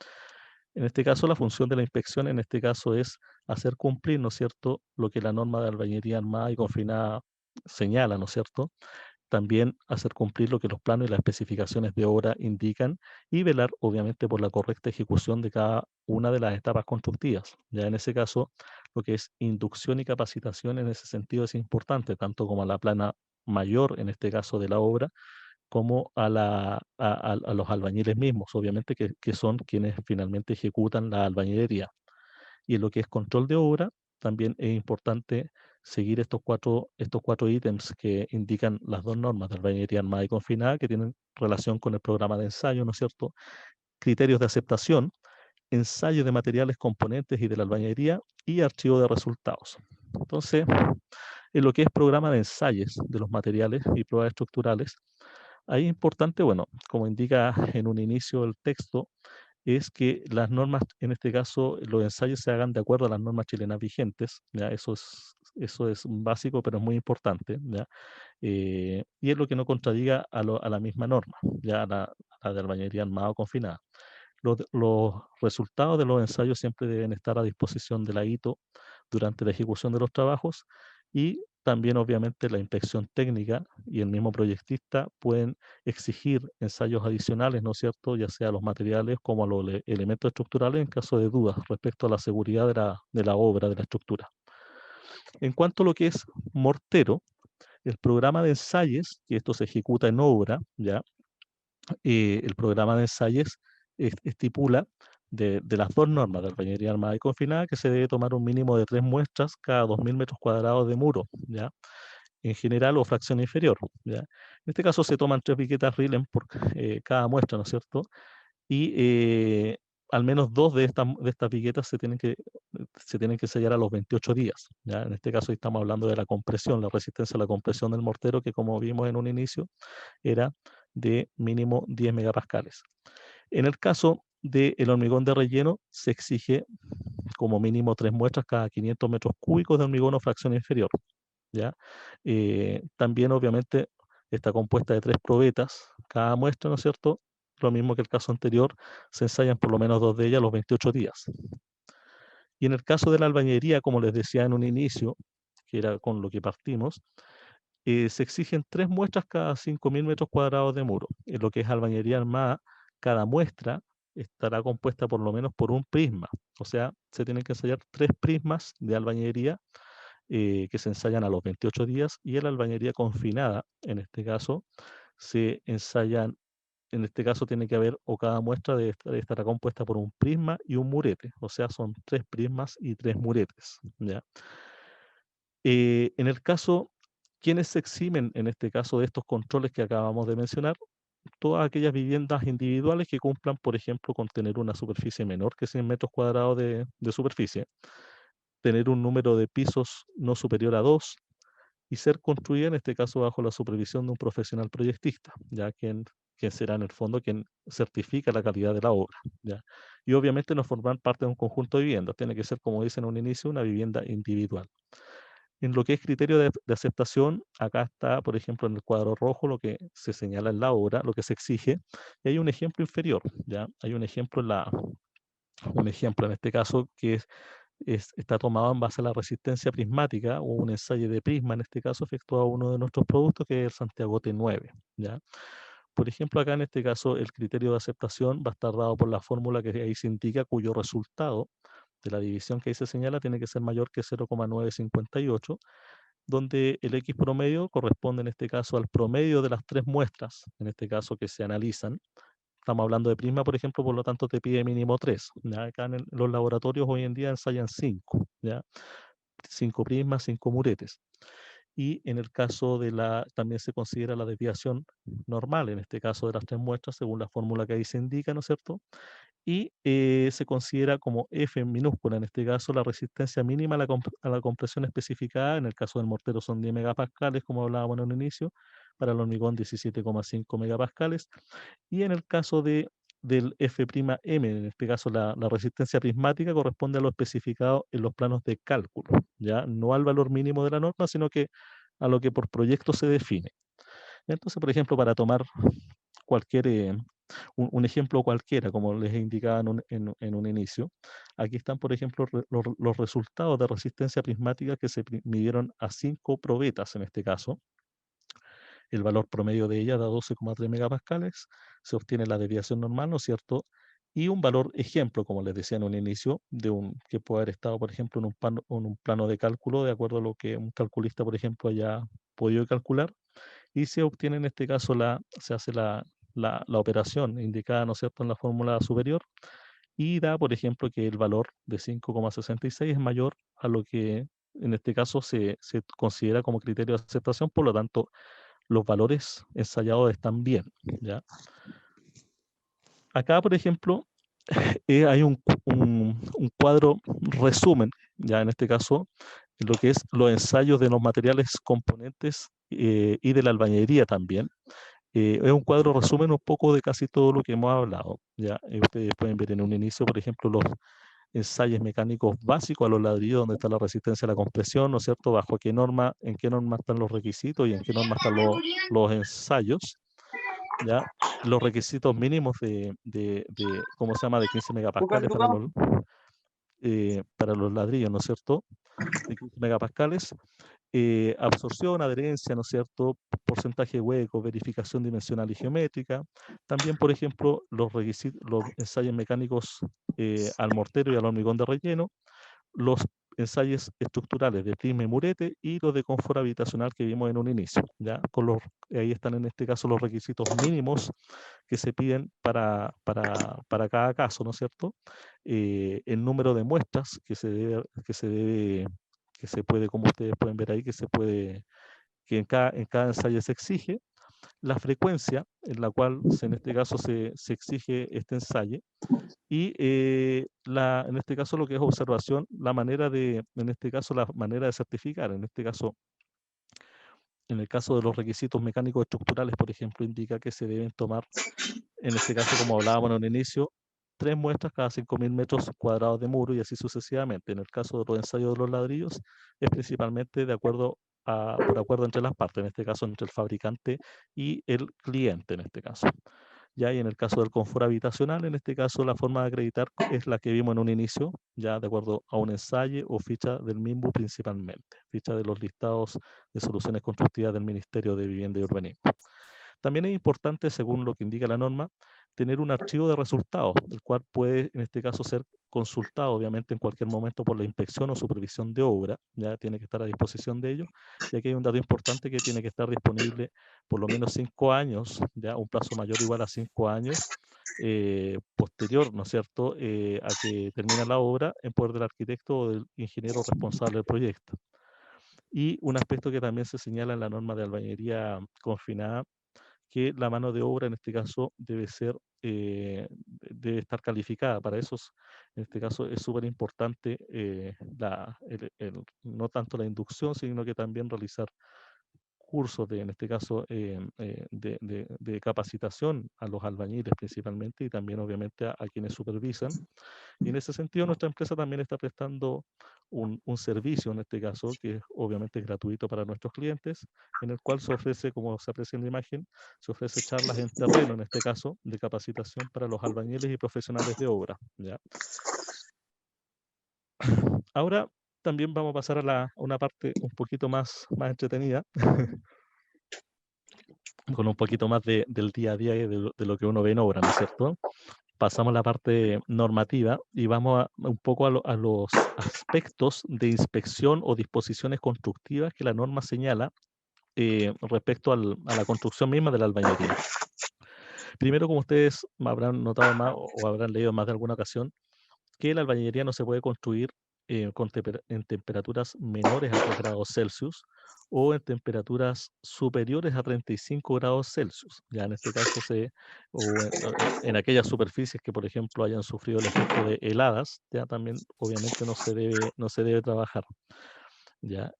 en este caso la función de la inspección en este caso es hacer cumplir, ¿no es cierto?, lo que la norma de albañilería armada y confinada señala, ¿no es cierto? También hacer cumplir lo que los planos y las especificaciones de obra indican y velar, obviamente, por la correcta ejecución de cada una de las etapas constructivas. Ya en ese caso, lo que es inducción y capacitación en ese sentido es importante, tanto como a la plana mayor, en este caso de la obra, como a los albañiles mismos, obviamente, que son quienes finalmente ejecutan la albañilería. Y en lo que es control de obra, también es importante seguir estos cuatro ítems que indican las dos normas de albañilería armada y confinada, que tienen relación con el programa de ensayo, ¿no es cierto? Criterios de aceptación, ensayo de materiales, componentes y de la albañilería y archivo de resultados. Entonces, en lo que es programa de ensayos de los materiales y pruebas estructurales, ahí es importante, bueno, como indica en un inicio el texto, es que las normas, en este caso, los ensayos se hagan de acuerdo a las normas chilenas vigentes, ¿ya? Eso es un básico, pero es muy importante, ¿ya? Y es lo que no contradiga a la misma norma, ya a la de albañilería armada o confinada. Los resultados de los ensayos siempre deben estar a disposición de la ITO durante la ejecución de los trabajos y también obviamente la inspección técnica y el mismo proyectista pueden exigir ensayos adicionales, ¿no es cierto?, ya sea a los materiales como a los elementos estructurales en caso de dudas respecto a la seguridad de la obra, de la estructura. En cuanto a lo que es mortero, el programa de ensayos, que esto se ejecuta en obra, ¿ya? El programa de ensayos estipula de las dos normas de albañilería armada y confinada que se debe tomar un mínimo de 3 muestras cada 2.000 metros cuadrados de muro, ¿ya? En general o fracción inferior, ¿ya? En este caso se toman 3 viquetas Rilem por cada muestra, ¿no es cierto? Y al menos 2 de estas viquetas se tienen que sellar a los 28 días, ¿ya? En este caso estamos hablando de la compresión, la resistencia a la compresión del mortero, que como vimos en un inicio, era de mínimo 10 megapascales. En el caso del hormigón de relleno, se exige como mínimo 3 muestras cada 500 metros cúbicos de hormigón o fracción inferior, ¿ya? También, obviamente, está compuesta de 3 probetas cada muestra, ¿no es cierto? Lo mismo que el caso anterior, se ensayan por lo menos 2 de ellas a los 28 días. Y en el caso de la albañilería, como les decía en un inicio, que era con lo que partimos, se exigen 3 muestras cada 5.000 metros cuadrados de muro. En lo que es albañilería armada, cada muestra estará compuesta por lo menos por un prisma. O sea, se tienen que ensayar 3 prismas de albañilería que se ensayan a los 28 días, y en la albañilería confinada, en este caso, se ensayan, en este caso tiene que haber, o cada muestra estará compuesta por un prisma y un murete. O sea, son 3 prismas y 3 muretes, ¿ya? En el caso, ¿quiénes se eximen en este caso de estos controles que acabamos de mencionar? Todas aquellas viviendas individuales que cumplan, por ejemplo, con tener una superficie menor que 100 metros cuadrados de superficie, tener un número de pisos no superior a 2 y ser construida, en este caso, bajo la supervisión de un profesional proyectista, ya quien será en el fondo quien certifica la calidad de la obra, ¿ya? Y obviamente no formar parte de un conjunto de viviendas, tiene que ser, como dicen en un inicio, una vivienda individual. En lo que es criterio de aceptación, acá está, por ejemplo, en el cuadro rojo, lo que se señala en la obra, lo que se exige, y hay un ejemplo inferior, ¿ya? Hay un ejemplo en este caso que está tomado en base a la resistencia prismática o un ensayo de prisma, en este caso, efectuado a uno de nuestros productos, que es el Santiago T9, ¿ya? Por ejemplo, acá en este caso, el criterio de aceptación va a estar dado por la fórmula que ahí se indica, cuyo resultado de la división que ahí se señala tiene que ser mayor que 0,958, donde el X promedio corresponde en este caso al promedio de las 3 muestras, en este caso que se analizan. Estamos hablando de prisma, por ejemplo, por lo tanto te pide mínimo 3. ¿Ya? Acá en los laboratorios hoy en día ensayan 5, ¿ya? 5 prismas, 5 muretes. Y en el caso también se considera la desviación normal, en este caso de las 3 muestras, según la fórmula que ahí se indica, ¿no es cierto? Y se considera como F en minúscula, en este caso, la resistencia mínima a la compresión especificada. En el caso del mortero son 10 megapascales, como hablábamos en un inicio, para el hormigón 17,5 megapascales, y en el caso del F'M, en este caso la resistencia prismática, corresponde a lo especificado en los planos de cálculo, ya no al valor mínimo de la norma, sino que a lo que por proyecto se define. Entonces, por ejemplo, para tomar cualquier un ejemplo cualquiera, como les indicaba en un inicio, aquí están, por ejemplo, los resultados de resistencia prismática que se midieron a 5 probetas en este caso. El valor promedio de ella da 12,3 megapascales, se obtiene la desviación normal, ¿no es cierto? Y un valor ejemplo, como les decía en un inicio, que puede haber estado, por ejemplo, en un plano de cálculo, de acuerdo a lo que un calculista, por ejemplo, haya podido calcular, y se obtiene en este caso, se hace la operación indicada, ¿no es cierto?, en la fórmula superior, y da, por ejemplo, que el valor de 5,66 es mayor a lo que en este caso se considera como criterio de aceptación. Por lo tanto, los valores ensayados están bien, ¿ya? Acá, por ejemplo, hay un cuadro resumen, ya en este caso, en lo que es los ensayos de los materiales componentes y de la albañilería también. Es un cuadro resumen un poco de casi todo lo que hemos hablado, ¿ya? Ustedes pueden ver en un inicio, por ejemplo, los ensayos mecánicos básicos a los ladrillos, donde está la resistencia a la compresión, ¿no es cierto? Bajo qué norma, en qué norma están los requisitos y en qué norma están los ensayos, ¿ya? Los requisitos mínimos ¿cómo se llama?, de 15 megapascales para los ladrillos, ¿no es cierto?, de 15 megapascales. absorción, adherencia, ¿no es cierto? Porcentaje de hueco, verificación dimensional y geométrica. También, por ejemplo, los requisitos, los ensayos mecánicos al mortero y al hormigón de relleno, los ensayos estructurales de prisma y murete y los de confort habitacional que vimos en un inicio. ¿Ya? Ahí están en este caso los requisitos mínimos que se piden para cada caso, ¿no es cierto? El número de muestras que se puede, como ustedes pueden ver ahí, que en cada ensayo se exige, la frecuencia en la cual en este caso se exige este ensayo y en este caso lo que es observación, en este caso la manera de certificar, en el caso de los requisitos mecánicos estructurales, por ejemplo, indica que se deben tomar, en este caso, como hablábamos en un inicio, 3 muestras cada 5.000 metros cuadrados de muro y así sucesivamente. En el caso de los ensayos de los ladrillos, es principalmente por acuerdo entre las partes, en este caso entre el fabricante y el cliente, en este caso. Ya, y en el caso del confort habitacional, en este caso la forma de acreditar es la que vimos en un inicio, ya de acuerdo a un ensayo o ficha del MIMBU principalmente, ficha de los listados de soluciones constructivas del Ministerio de Vivienda y Urbanismo. También es importante, según lo que indica la norma, tener un archivo de resultados, el cual puede, en este caso, ser consultado, obviamente, en cualquier momento por la inspección o supervisión de obra, ya tiene que estar a disposición de ellos, ya que hay un dato importante que tiene que estar disponible por lo menos 5 años, ya un plazo mayor o igual a 5 años, posterior, ¿no es cierto?, a que termina la obra en poder del arquitecto o del ingeniero responsable del proyecto. Y un aspecto que también se señala en la norma de albañilería confinada, que la mano de obra en este caso debe estar calificada. Para eso, en este caso, es súper importante no tanto la inducción, sino que también realizar cursos en este caso, de capacitación a los albañiles principalmente y también obviamente a quienes supervisan. Y en ese sentido, nuestra empresa también está prestando un servicio, en este caso, que obviamente es gratuito para nuestros clientes, en el cual se ofrece, como se aprecia en la imagen, se ofrece charlas en terreno, en este caso, de capacitación para los albañiles y profesionales de obra. ¿Ya? Ahora también vamos a pasar a una parte un poquito más entretenida, con un poquito más del día a día y de lo que uno ve en obra, ¿no es cierto? Pasamos a la parte normativa y vamos un poco a los aspectos de inspección o disposiciones constructivas que la norma señala respecto a la construcción misma de la albañería. Primero, como ustedes habrán notado más o habrán leído más de alguna ocasión, que la albañilería no se puede construir en temperaturas menores a 3 grados Celsius o en temperaturas superiores a 35 grados Celsius. Ya en este caso, en aquellas superficies que, por ejemplo, hayan sufrido el efecto de heladas, ya también obviamente no se debe trabajar. ¿Ya?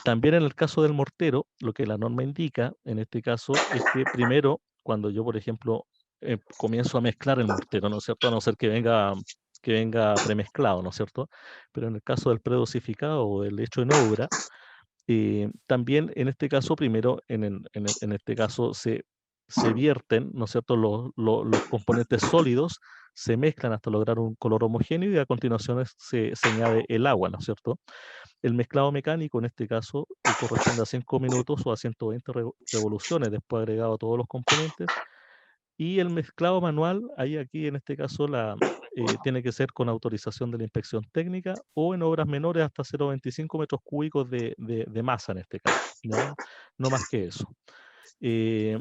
También en el caso del mortero, lo que la norma indica en este caso es que primero, cuando yo, por ejemplo, comienzo a mezclar el mortero, ¿no es cierto? A no ser que venga premezclado, ¿no es cierto? Pero en el caso del predosificado o del hecho en obra, también en este caso, primero, en este caso se vierten, ¿no es cierto? Los componentes sólidos se mezclan hasta lograr un color homogéneo y a continuación se añade el agua, ¿no es cierto? El mezclado mecánico, en este caso, corresponde a 5 minutos o a 120 revoluciones, después agregado todos los componentes. Y el mezclado manual, ahí aquí en este caso tiene que ser con autorización de la inspección técnica o en obras menores hasta 0,25 metros cúbicos de masa en este caso, ¿ya? No más que eso. Eh,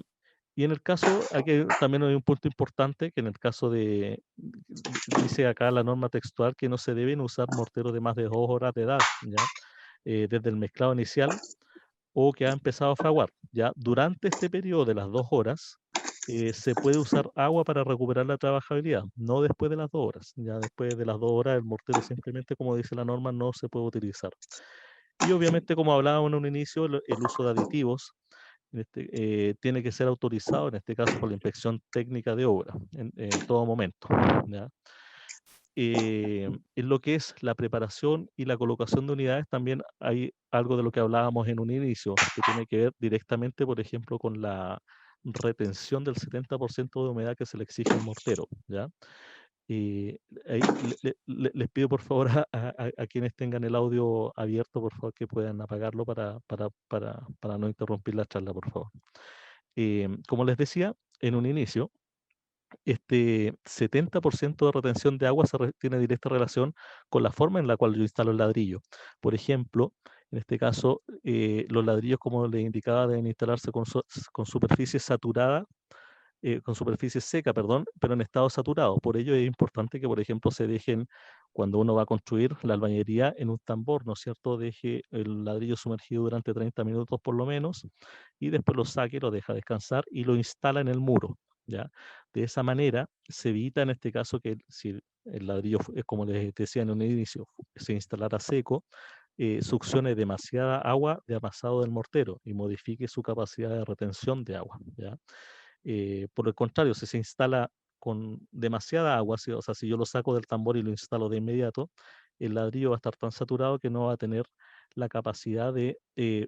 y en el caso, aquí también hay un punto importante, que en el caso dice acá la norma textual que no se deben usar morteros de más de 2 horas de edad, ¿ya? Desde el mezclado inicial o que ha empezado a fraguar. Ya durante este periodo de las 2 horas, se puede usar agua para recuperar la trabajabilidad, no después de las 2 horas. Ya después de las 2 horas, el mortero simplemente, como dice la norma, no se puede utilizar. Y obviamente, como hablábamos en un inicio, el uso de aditivos tiene que ser autorizado, en este caso, por la inspección técnica de obra, en todo momento. ¿Ya? En lo que es la preparación y la colocación de unidades, también hay algo de lo que hablábamos en un inicio, que tiene que ver directamente, por ejemplo, con la retención del 70% de humedad que se le exige al mortero, ¿ya? Eh, ahí les pido por favor a quienes tengan el audio abierto, por favor, que puedan apagarlo para no interrumpir la charla, por favor. Como les decía en un inicio, este 70% de retención de agua tiene directa relación con la forma en la cual yo instalo el ladrillo. Por ejemplo, en este caso, los ladrillos, como les indicaba, deben instalarse con superficie saturada, con superficie seca, perdón, pero en estado saturado. Por ello es importante que, por ejemplo, se dejen, cuando uno va a construir la albañería en un tambor, ¿no es cierto? Deje el ladrillo sumergido durante 30 minutos por lo menos y después lo saque, lo deja descansar y lo instala en el muro, ¿ya? De esa manera se evita en este caso que si el ladrillo, como les decía en un inicio, se instalara seco, succione demasiada agua de amasado del mortero y modifique su capacidad de retención de agua, ¿ya? Por el contrario, si se instala con demasiada agua, o sea, si yo lo saco del tambor y lo instalo de inmediato, el ladrillo va a estar tan saturado que no va a tener la capacidad de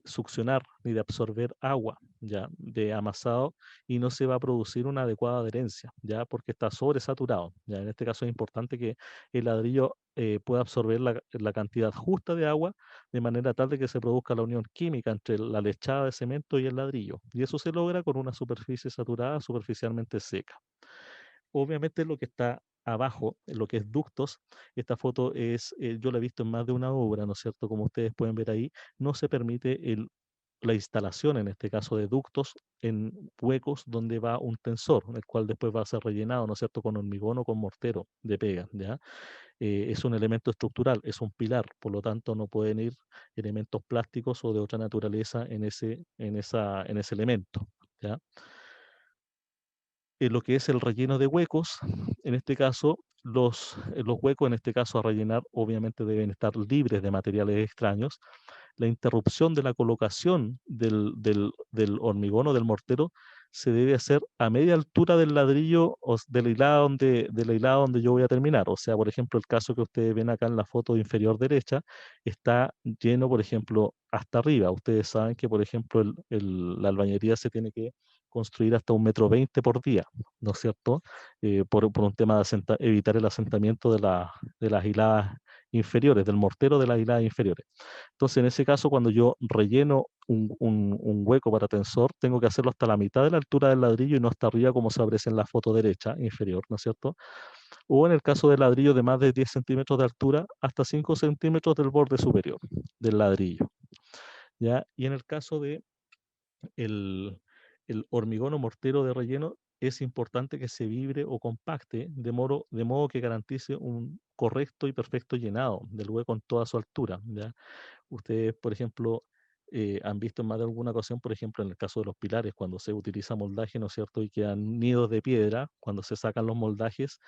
succionar ni de absorber agua ya de amasado y no se va a producir una adecuada adherencia, ya porque está sobresaturado. Ya en este caso es importante que el ladrillo pueda absorber la cantidad justa de agua de manera tal de que se produzca la unión química entre la lechada de cemento y el ladrillo. Y eso se logra con una superficie saturada superficialmente seca. Obviamente lo que está abajo, lo que es ductos, esta foto es, yo la he visto en más de una obra, ¿no es cierto? Como ustedes pueden ver ahí, no se permite la instalación, en este caso de ductos, en huecos donde va un tensor, el cual después va a ser rellenado, ¿no es cierto?, con hormigón o con mortero de pega, ¿ya? Es un elemento estructural, es un pilar, por lo tanto no pueden ir elementos plásticos o de otra naturaleza en ese elemento, ¿ya? Lo que es el relleno de huecos, en este caso, los huecos en este caso a rellenar obviamente deben estar libres de materiales extraños. La interrupción de la colocación del hormigón o del mortero se debe hacer a media altura del ladrillo o de la hilada donde yo voy a terminar. O sea, por ejemplo, el caso que ustedes ven acá en la foto inferior derecha está lleno, por ejemplo, hasta arriba. Ustedes saben que, por ejemplo, la albañería se tiene que construir hasta 1,20 m por día, ¿no es cierto? Por un tema de evitar el asentamiento de las hiladas inferiores, del mortero de las hiladas inferiores. Entonces, en ese caso, cuando yo relleno un hueco para tensor, tengo que hacerlo hasta la mitad de la altura del ladrillo y no hasta arriba como se aprecia en la foto derecha inferior, ¿no es cierto? O en el caso de ladrillo de más de 10 centímetros de altura, hasta 5 centímetros del borde superior del ladrillo, ¿ya? Y en el caso de el, el hormigón o mortero de relleno, es importante que se vibre o compacte de modo que garantice un correcto y perfecto llenado del hueco en toda su altura, ¿ya? Ustedes, por ejemplo, han visto en más de alguna ocasión, por ejemplo, en el caso de los pilares, cuando se utiliza moldaje, ¿no es cierto? Y quedan nidos de piedra, cuando se sacan los moldajes,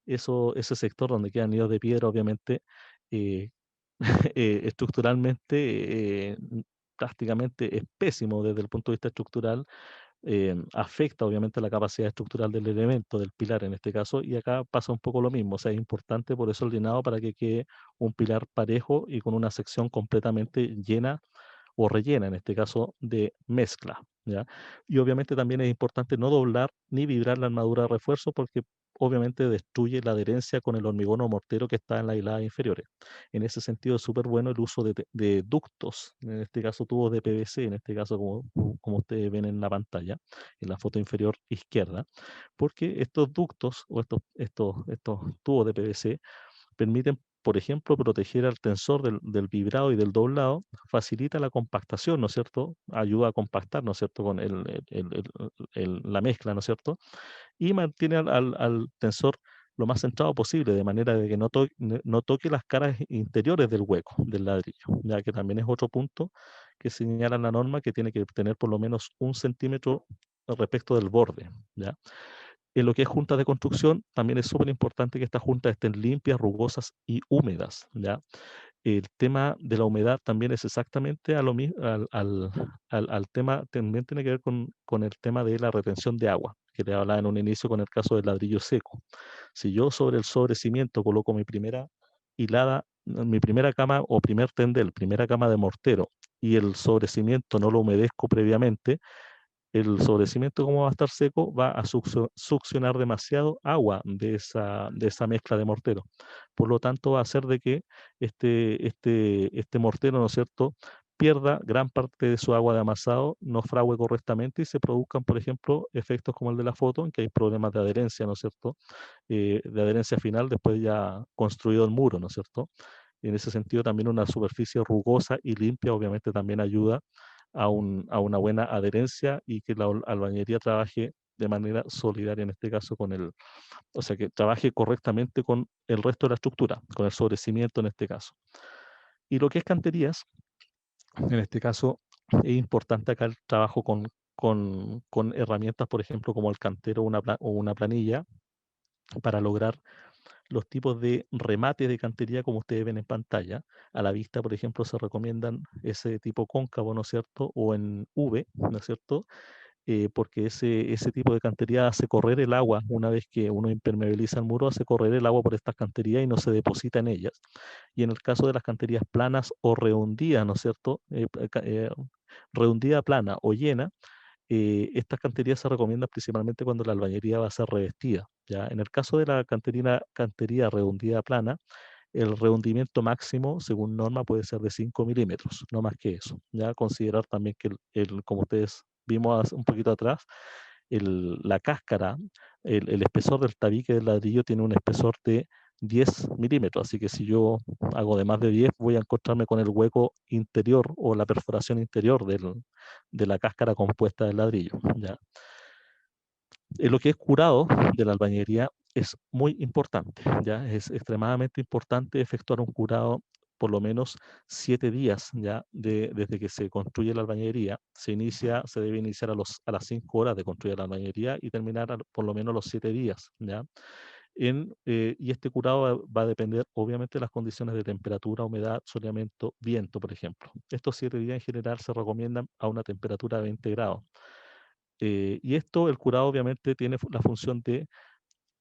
ese sector donde quedan nidos de piedra, obviamente, eh, estructuralmente, prácticamente es pésimo desde el punto de vista estructural, afecta obviamente la capacidad estructural del elemento, del pilar en este caso, y acá pasa un poco lo mismo, o sea, es importante por eso el llenado para que quede un pilar parejo y con una sección completamente llena o rellena, en este caso, de mezcla, ¿ya? Y obviamente también es importante no doblar ni vibrar la armadura de refuerzo porque obviamente destruye la adherencia con el hormigón o mortero que está en las hiladas inferiores. En ese sentido es súper bueno el uso de ductos, en este caso tubos de PVC, en este caso como ustedes ven en la pantalla, en la foto inferior izquierda, porque estos ductos o estos tubos de PVC permiten, por ejemplo, proteger al tensor del vibrado y del doblado, facilita la compactación, ¿no es cierto? Ayuda a compactar, ¿no es cierto? Con la mezcla, ¿no es cierto? Y mantiene al tensor lo más centrado posible, de manera de que no toque las caras interiores del hueco del ladrillo, ya que también es otro punto que señala la norma que tiene que tener por lo menos 1 centímetro respecto del borde, ¿ya? En lo que es juntas de construcción, también es súper importante que estas juntas estén limpias, rugosas y húmedas, ¿ya? El tema de la humedad también es exactamente a lo mismo, al tema, también tiene que ver con el tema de la retención de agua, que te hablaba en un inicio con el caso del ladrillo seco. Si yo sobre el sobrecimiento coloco mi primera hilada, mi primera cama o primer tendel, primera cama de mortero, y el sobrecimiento no lo humedezco previamente, el sobrecimiento, como va a estar seco, va a succionar demasiado agua de esa mezcla de mortero. Por lo tanto, va a hacer de que este mortero, ¿no es cierto?, pierda gran parte de su agua de amasado, no fragüe correctamente y se produzcan, por ejemplo, efectos como el de la foto, en que hay problemas de adherencia, ¿no es cierto?, de adherencia final después ya construido el muro, ¿no es cierto? Y en ese sentido también una superficie rugosa y limpia obviamente también ayuda a una buena adherencia y que la albañilería trabaje de manera solidaria en este caso o sea, que trabaje correctamente con el resto de la estructura, con el sobrecimiento en este caso. Y lo que es canterías, en este caso es importante acá el trabajo con herramientas, por ejemplo, como el cantero o una planilla para lograr los tipos de remate de cantería como ustedes ven en pantalla. A la vista, por ejemplo, se recomiendan ese tipo cóncavo, ¿no es cierto? O en V, ¿no es cierto? Porque ese tipo de cantería hace correr el agua. Una vez que uno impermeabiliza el muro, hace correr el agua por estas canterías y no se deposita en ellas. Y en el caso de las canterías planas o rehundidas, ¿no es cierto? Redondida plana o llena, estas canterías se recomiendan principalmente cuando la albañería va a ser revestida. ¿Ya? En el caso de la cantería redondida plana, el rehundimiento máximo, según norma, puede ser de 5 milímetros, no más que eso. Ya considerar también que, como ustedes vimos un poquito atrás, la cáscara, el espesor del tabique del ladrillo tiene un espesor de 10 milímetros, así que si yo hago de más de 10 voy a encontrarme con el hueco interior o la perforación interior de la cáscara compuesta del ladrillo. ¿Ya? Lo que es curado de la albañería es muy importante, ¿ya? Es extremadamente importante efectuar un curado por lo menos 7 días, ¿ya? Desde que se construye la albañería. Se debe iniciar a las 5 horas de construir la albañería y terminar por lo menos los 7 días, ¿ya? Y este curado va a depender obviamente de las condiciones de temperatura, humedad, soleamiento, viento, por ejemplo. Estos 7 días en general se recomiendan a una temperatura de 20 grados. Y esto, el curado obviamente tiene la función de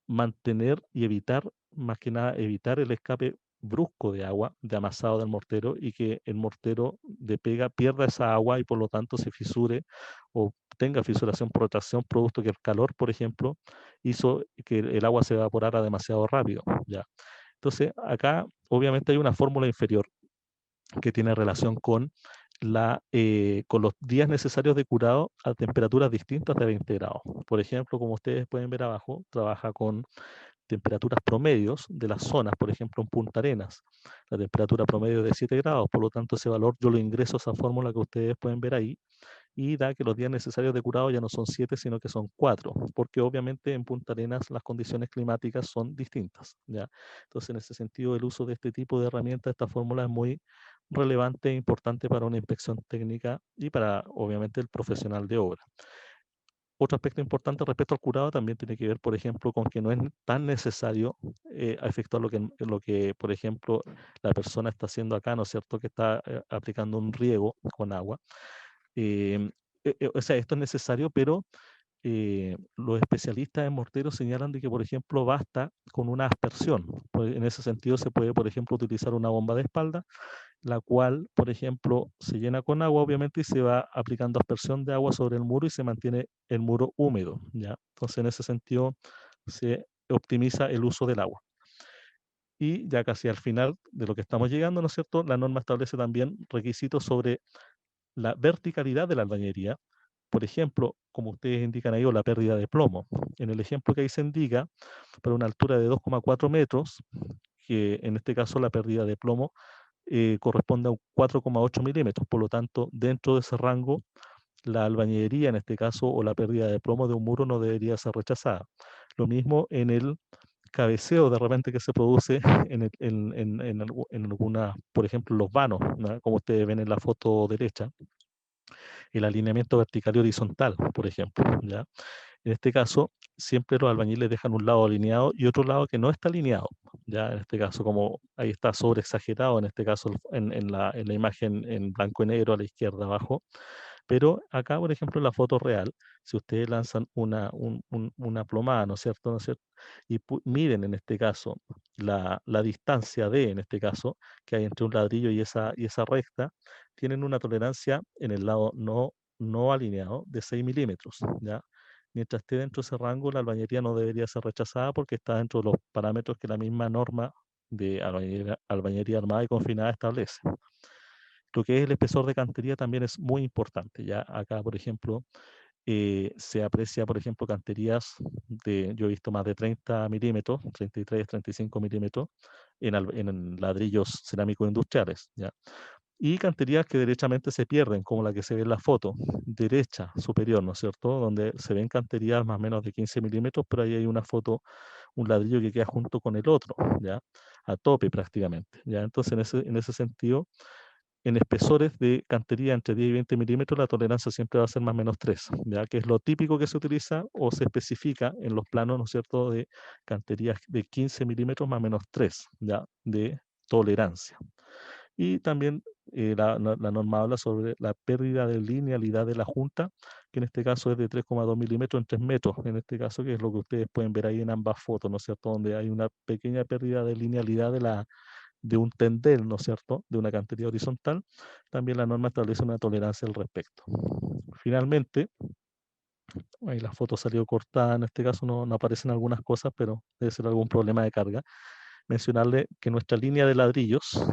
mantener y evitar, más que nada, evitar el escape brusco de agua, de amasado del mortero y que el mortero de pega pierda esa agua y por lo tanto se fisure o tenga fisuración por retracción, producto que el calor, por ejemplo, hizo que el agua se evaporara demasiado rápido. ¿Ya? Entonces, acá obviamente hay una fórmula inferior que tiene relación con los días necesarios de curado a temperaturas distintas de 20 grados. Por ejemplo, como ustedes pueden ver abajo, trabaja con temperaturas promedios de las zonas, por ejemplo, en Punta Arenas, la temperatura promedio es de 7 grados, por lo tanto ese valor yo lo ingreso a esa fórmula que ustedes pueden ver ahí y da que los días necesarios de curado ya no son 7, sino que son 4, porque obviamente en Punta Arenas las condiciones climáticas son distintas, ¿ya? Entonces, en ese sentido, el uso de este tipo de herramientas, esta fórmula es muy relevante e importante para una inspección técnica y para, obviamente, el profesional de obra. Otro aspecto importante respecto al curado también tiene que ver, por ejemplo, con que no es tan necesario efectuar lo que, por ejemplo, la persona está haciendo acá, ¿no es cierto?, que está aplicando un riego con agua. Em, o sea, esto es necesario, pero los especialistas en morteros señalan de que, por ejemplo, basta con una aspersión. Pues, en ese sentido, se puede, por ejemplo, utilizar una bomba de espalda, la cual, por ejemplo, se llena con agua, obviamente, y se va aplicando aspersión de agua sobre el muro y se mantiene el muro húmedo, ¿ya? Entonces, en ese sentido, se optimiza el uso del agua. Y ya casi al final de lo que estamos llegando, ¿no es cierto? La norma establece también requisitos sobre la verticalidad de la albañería, por ejemplo, como ustedes indican ahí, o la pérdida de plomo. En el ejemplo que ahí se indica, para una altura de 2,4 metros, que en este caso la pérdida de plomo corresponde a un 4,8 milímetros. Por lo tanto, dentro de ese rango, la albañilería, en este caso, o la pérdida de plomo de un muro no debería ser rechazada. Lo mismo en el cabeceo de repente que se produce en algunas, por ejemplo, los vanos, ¿no? Como ustedes ven en la foto derecha, el alineamiento vertical y horizontal, por ejemplo, ¿ya? En este caso, siempre los albañiles dejan un lado alineado y otro lado que no está alineado, ¿ya? En este caso, como ahí está sobreexagerado, en este caso en la imagen en blanco y negro a la izquierda abajo, pero acá, por ejemplo, en la foto real, si ustedes lanzan una plomada, ¿no es cierto? ¿No es cierto? Y miden en este caso la distancia en este caso, que hay entre un ladrillo y esa recta, tienen una tolerancia en el lado no alineado de 6 milímetros, ¿ya? Mientras esté dentro de ese rango, la albañilería no debería ser rechazada porque está dentro de los parámetros que la misma norma de albañilería armada y confinada establece. Lo que es el espesor de cantería también es muy importante, ¿ya? Acá, por ejemplo, se aprecia, por ejemplo, canterías yo he visto más de 30 milímetros, 33, 35 milímetros, en ladrillos cerámicos industriales, ¿ya? Y canterías que derechamente se pierden, como la que se ve en la foto, derecha, superior, ¿no es cierto? Donde se ven canterías más o menos de 15 milímetros, pero ahí hay una foto, un ladrillo que queda junto con el otro, ¿ya? A tope prácticamente, ¿ya? Entonces, en ese sentido, en espesores de cantería entre 10 y 20 milímetros, la tolerancia siempre va a ser más o menos 3, ¿ya? Que es lo típico que se utiliza o se especifica en los planos, ¿no es cierto?, de canterías de 15 milímetros más o menos 3, ¿ya? De tolerancia. Y también la norma habla sobre la pérdida de linealidad de la junta, que en este caso es de 3,2 milímetros en 3 metros, en este caso, que es lo que ustedes pueden ver ahí en ambas fotos, ¿no es cierto?, donde hay una pequeña pérdida de linealidad de un tendel, ¿no es cierto?, de una cantería horizontal. También la norma establece una tolerancia al respecto. Finalmente, ahí la foto salió cortada, en este caso no aparecen algunas cosas, pero debe ser algún problema de carga. Mencionarle que nuestra línea de ladrillos,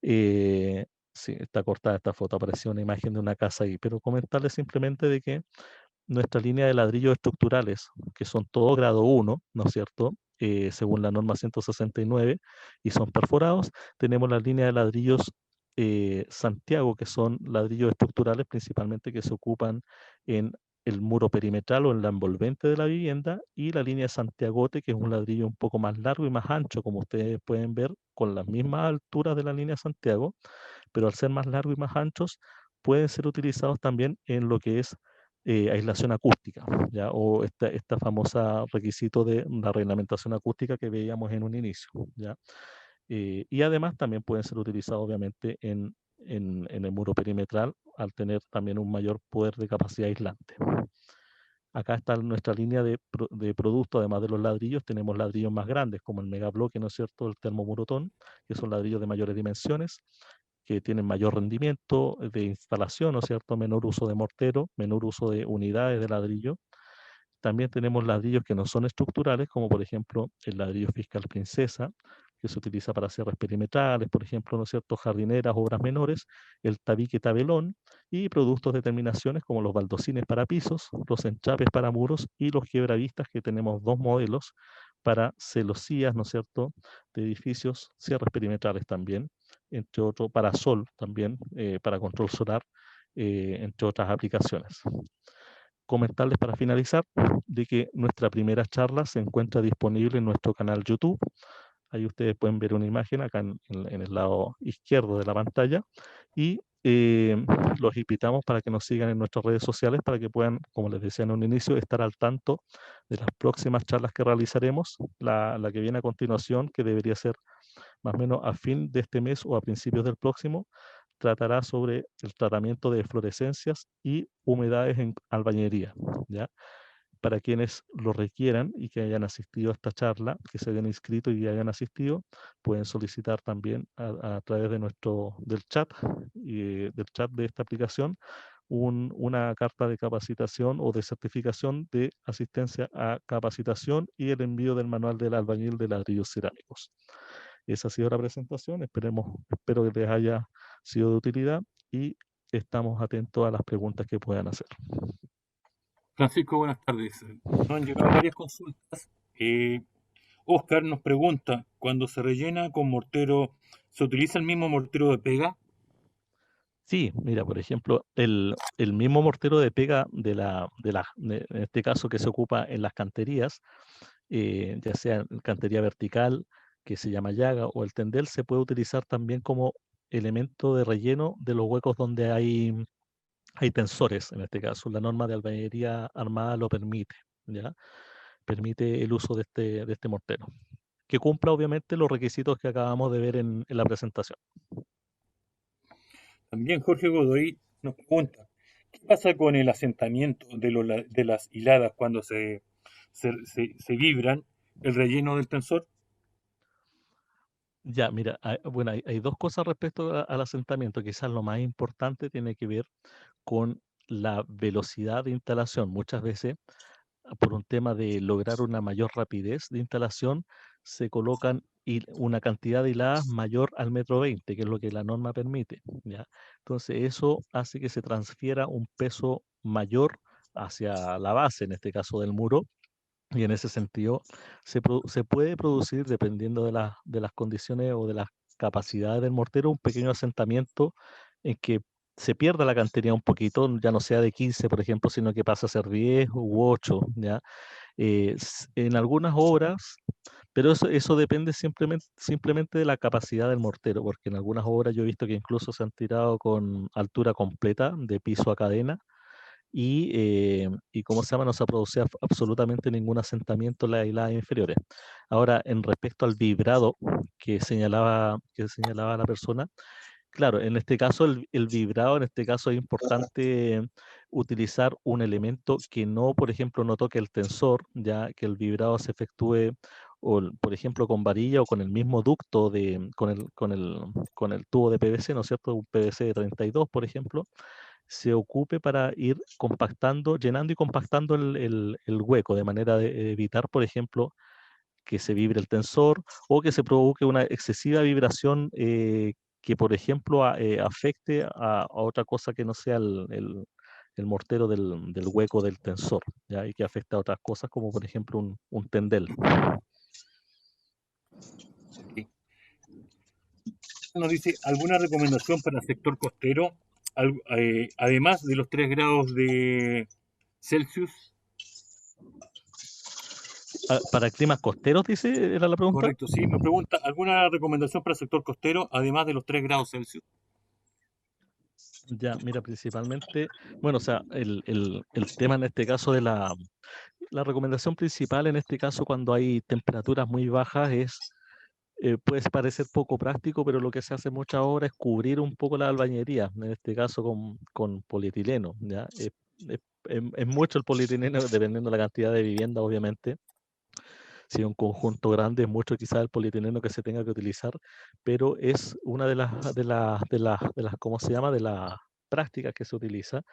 sí, está cortada esta foto, apareció una imagen de una casa ahí, pero comentarle simplemente de que nuestra línea de ladrillos estructurales, que son todo grado 1, ¿no es cierto? Según la norma 169, y son perforados, tenemos la línea de ladrillos Santiago, que son ladrillos estructurales principalmente que se ocupan en el muro perimetral o en la envolvente de la vivienda, y la línea Santiagote, que es un ladrillo un poco más largo y más ancho, como ustedes pueden ver, con las mismas alturas de la línea Santiago, pero al ser más largos y más anchos, pueden ser utilizados también en lo que es aislación acústica, ¿ya? O esta famosa requisito de la reglamentación acústica que veíamos en un inicio, ¿ya? Y además también pueden ser utilizados obviamente en el muro perimetral al tener también un mayor poder de capacidad aislante. Acá está nuestra línea de producto, además de los ladrillos, tenemos ladrillos más grandes como el megabloque, ¿no es cierto?, el termomurotón, que son ladrillos de mayores dimensiones, que tienen mayor rendimiento de instalación, ¿no es cierto?, menor uso de mortero, menor uso de unidades de ladrillo. También tenemos ladrillos que no son estructurales, como por ejemplo el ladrillo fiscal princesa, que se utiliza para cierres perimetrales, por ejemplo, ¿no es cierto?, jardineras, obras menores, el tabique tabelón y productos de terminaciones como los baldosines para pisos, los enchapes para muros y los quebravistas, que tenemos dos modelos para celosías, ¿no es cierto?, de edificios, cierres perimetrales también, entre otros, para sol también, para control solar, entre otras aplicaciones. Comentarles para finalizar de que nuestra primera charla se encuentra disponible en nuestro canal YouTube. Ahí ustedes pueden ver una imagen acá en el lado izquierdo de la pantalla y los invitamos para que nos sigan en nuestras redes sociales para que puedan, como les decía en un inicio, estar al tanto de las próximas charlas que realizaremos. La que viene a continuación, que debería ser más o menos a fin de este mes o a principios del próximo, tratará sobre el tratamiento de fluorescencias y humedades en albañería, ¿ya? Para quienes lo requieran y que hayan asistido a esta charla, que se hayan inscrito y hayan asistido, pueden solicitar también a través de del chat del chat de esta aplicación una carta de capacitación o de certificación de asistencia a capacitación y el envío del manual del albañil de ladrillos cerámicos. Esa ha sido la presentación. Espero que les haya sido de utilidad y estamos atentos a las preguntas que puedan hacer. Francisco, buenas tardes. Nos han llegado varias consultas. Oscar nos pregunta, cuando se rellena con mortero, ¿se utiliza el mismo mortero de pega? Sí, mira, por ejemplo, el mismo mortero de pega en este caso que se ocupa en las canterías, ya sea en cantería vertical, que se llama llaga, o el tendel, se puede utilizar también como elemento de relleno de los huecos donde hay tensores, en este caso. La norma de albañilería armada lo permite, ¿ya? Permite el uso de este mortero, que cumpla obviamente los requisitos que acabamos de ver en la presentación. También Jorge Godoy nos pregunta, ¿qué pasa con el asentamiento de las hiladas cuando se vibran el relleno del tensor? Ya, mira, bueno, hay dos cosas respecto al asentamiento. Quizás lo más importante tiene que ver con la velocidad de instalación. Muchas veces, por un tema de lograr una mayor rapidez de instalación, se colocan una cantidad de hiladas mayor al metro 20, que es lo que la norma permite, ¿ya? Entonces, eso hace que se transfiera un peso mayor hacia la base, en este caso del muro, y en ese sentido se puede producir, dependiendo de las condiciones o de las capacidades del mortero, un pequeño asentamiento en que se pierda la cantería un poquito, ya no sea de 15, por ejemplo, sino que pasa a ser 10 u 8, ¿ya? En algunas obras, pero eso depende simplemente de la capacidad del mortero, porque en algunas obras yo he visto que incluso se han tirado con altura completa, de piso a cadena, y ¿cómo se llama? No se ha producido absolutamente ningún asentamiento en las hiladas inferiores. Ahora, en respecto al vibrado que señalaba la persona, claro, en este caso el vibrado, en este caso es importante utilizar un elemento que no, por ejemplo, no toque el tensor, ya que el vibrado se efectúe, por ejemplo, con varilla o con el mismo ducto con el tubo de PVC, ¿no es cierto? Un PVC de 32, por ejemplo, se ocupe para ir compactando, llenando y compactando el hueco, de manera de evitar, por ejemplo, que se vibre el tensor o que se provoque una excesiva vibración que, por ejemplo, afecte a otra cosa que no sea el mortero del hueco del tensor, ¿ya? Y que afecte a otras cosas, como por ejemplo un tendel. Ok. Nos dice, ¿alguna recomendación para el sector costero? Además de los 3 grados de Celsius. Ah, para climas costeros, dice, era la pregunta. Correcto, sí, me pregunta, ¿alguna recomendación para el sector costero, además de los 3 grados Celsius? Ya, mira, principalmente, bueno, o sea, el tema en este caso la recomendación principal en este caso cuando hay temperaturas muy bajas es, puede parecer poco práctico, pero lo que se hace mucho ahora es cubrir un poco la albañería, en este caso con polietileno, ¿ya? Es mucho el polietileno dependiendo de la cantidad de vivienda, obviamente. Si es un conjunto grande, es mucho quizás el polietileno que se tenga que utilizar, pero es una ¿cómo se llama? De las prácticas que se utiliza.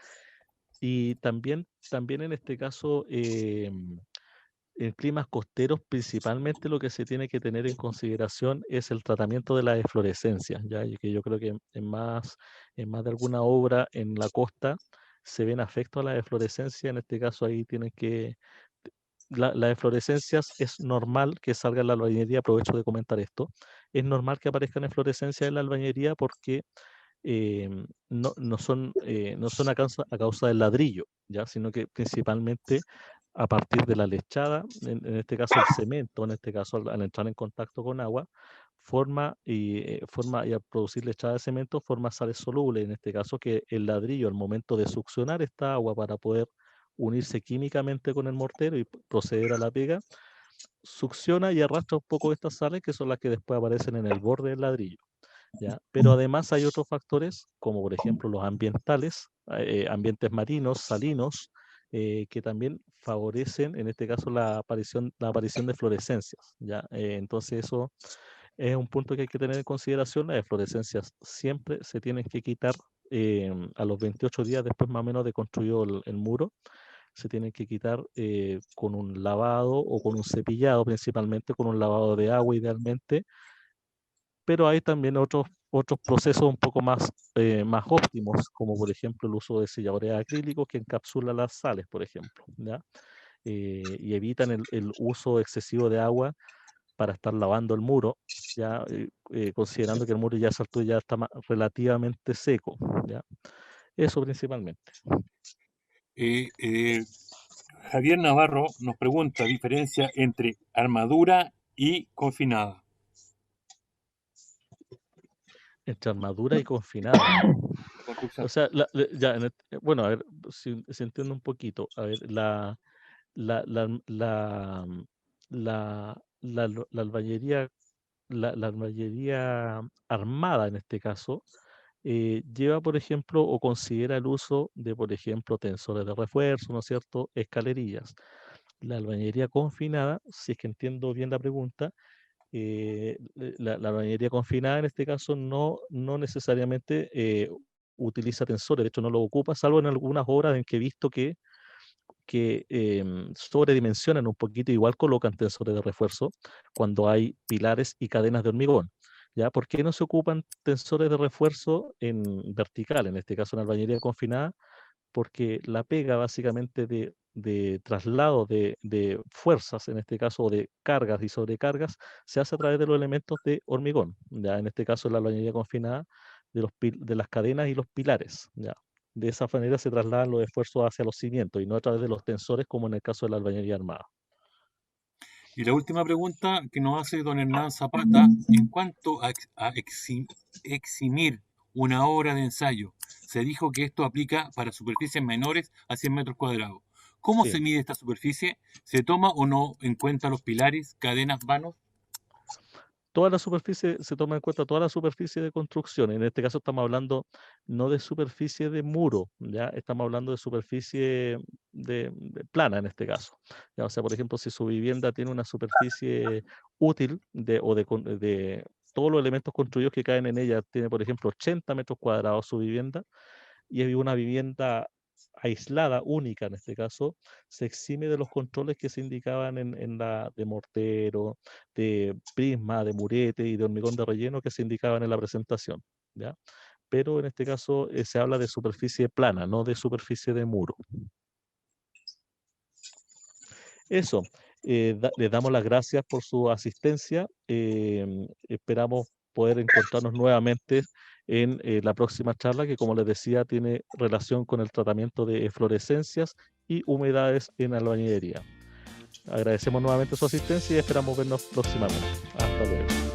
Y también en este caso, en climas costeros, principalmente lo que se tiene que tener en consideración es el tratamiento de la eflorescencia, ¿ya? Y que yo creo que en más de alguna obra en la costa se ven afectos a la eflorescencia. En este caso ahí tienen que... las eflorescencias es normal que salga en la albañería, aprovecho de comentar esto, es normal que aparezcan eflorescencias en la albañería porque no son a causa del ladrillo, ¿ya? Sino que principalmente a partir de la lechada, en este caso el cemento, en este caso al entrar en contacto con agua, forma y al producir lechada de cemento forma sales solubles, en este caso que el ladrillo al momento de succionar esta agua para poder unirse químicamente con el mortero y proceder a la pega, succiona y arrastra un poco estas sales que son las que después aparecen en el borde del ladrillo. ¿Ya? Pero además hay otros factores, como por ejemplo los ambientales, ambientes marinos, salinos, que también favorecen, en este caso, la aparición de fluorescencias, ¿ya? Entonces eso es un punto que hay que tener en consideración. Las fluorescencias siempre se tienen que quitar a los 28 días después más o menos de construido el muro. Se tienen que quitar con un lavado o con un cepillado, principalmente con un lavado de agua idealmente, pero hay también otros procesos un poco más óptimos, como por ejemplo el uso de selladores acrílicos que encapsulan las sales, por ejemplo, ¿ya? Y evitan el uso excesivo de agua para estar lavando el muro, ya considerando que el muro ya a esa altura ya está relativamente seco, ¿ya? Eso principalmente. Eh, eh, Javier Navarro nos pregunta diferencia entre armadura y confinada. Entre armadura y confinada. O Construcción. sea, ya, bueno, a ver, si entiendo un poquito, a ver, la, la, la, la albañería, la albañería armada en este caso, lleva, por ejemplo, o considera el uso de, por ejemplo, tensores de refuerzo, ¿no es cierto?, escalerillas. La albañería confinada, si es que entiendo bien la pregunta, la albañería confinada en este caso no necesariamente utiliza tensores, de hecho no lo ocupa, salvo en algunas obras en que he visto que sobredimensionan un poquito, igual colocan tensores de refuerzo cuando hay pilares y cadenas de hormigón. ¿Ya? ¿Por qué no se ocupan tensores de refuerzo en vertical, en este caso en albañilería confinada? Porque la pega básicamente de traslado de fuerzas, en este caso, o de cargas y sobrecargas, se hace a través de los elementos de hormigón, ya en este caso en la albañilería confinada, de las cadenas y los pilares, ya. De esa manera se trasladan los esfuerzos hacia los cimientos y no a través de los tensores como en el caso de la albañilería armada. Y la última pregunta que nos hace don Hernán Zapata, en cuanto a eximir una obra de ensayo, se dijo que esto aplica para superficies menores a 100 metros cuadrados. ¿Cómo Sí. se mide esta superficie? ¿Se toma o no en cuenta los pilares, cadenas, vanos? Toda la superficie, se toma en cuenta toda la superficie de construcción. En este caso estamos hablando no de superficie de muro, ya estamos hablando de superficie de plana en este caso. Ya, o sea, por ejemplo, si su vivienda tiene una superficie útil de todos los elementos construidos que caen en ella, tiene, por ejemplo, 80 metros cuadrados su vivienda, y es una vivienda aislada, única en este caso, se exime de los controles que se indicaban en la de mortero, de prisma, de murete y de hormigón de relleno que se indicaban en la presentación, ¿ya? Pero en este caso se habla de superficie plana, no de superficie de muro. Eso, les damos las gracias por su asistencia. Esperamos poder encontrarnos nuevamente en la próxima charla que, como les decía, tiene relación con el tratamiento de eflorescencias y humedades en albañilería. Agradecemos nuevamente su asistencia y esperamos vernos próximamente. Hasta luego.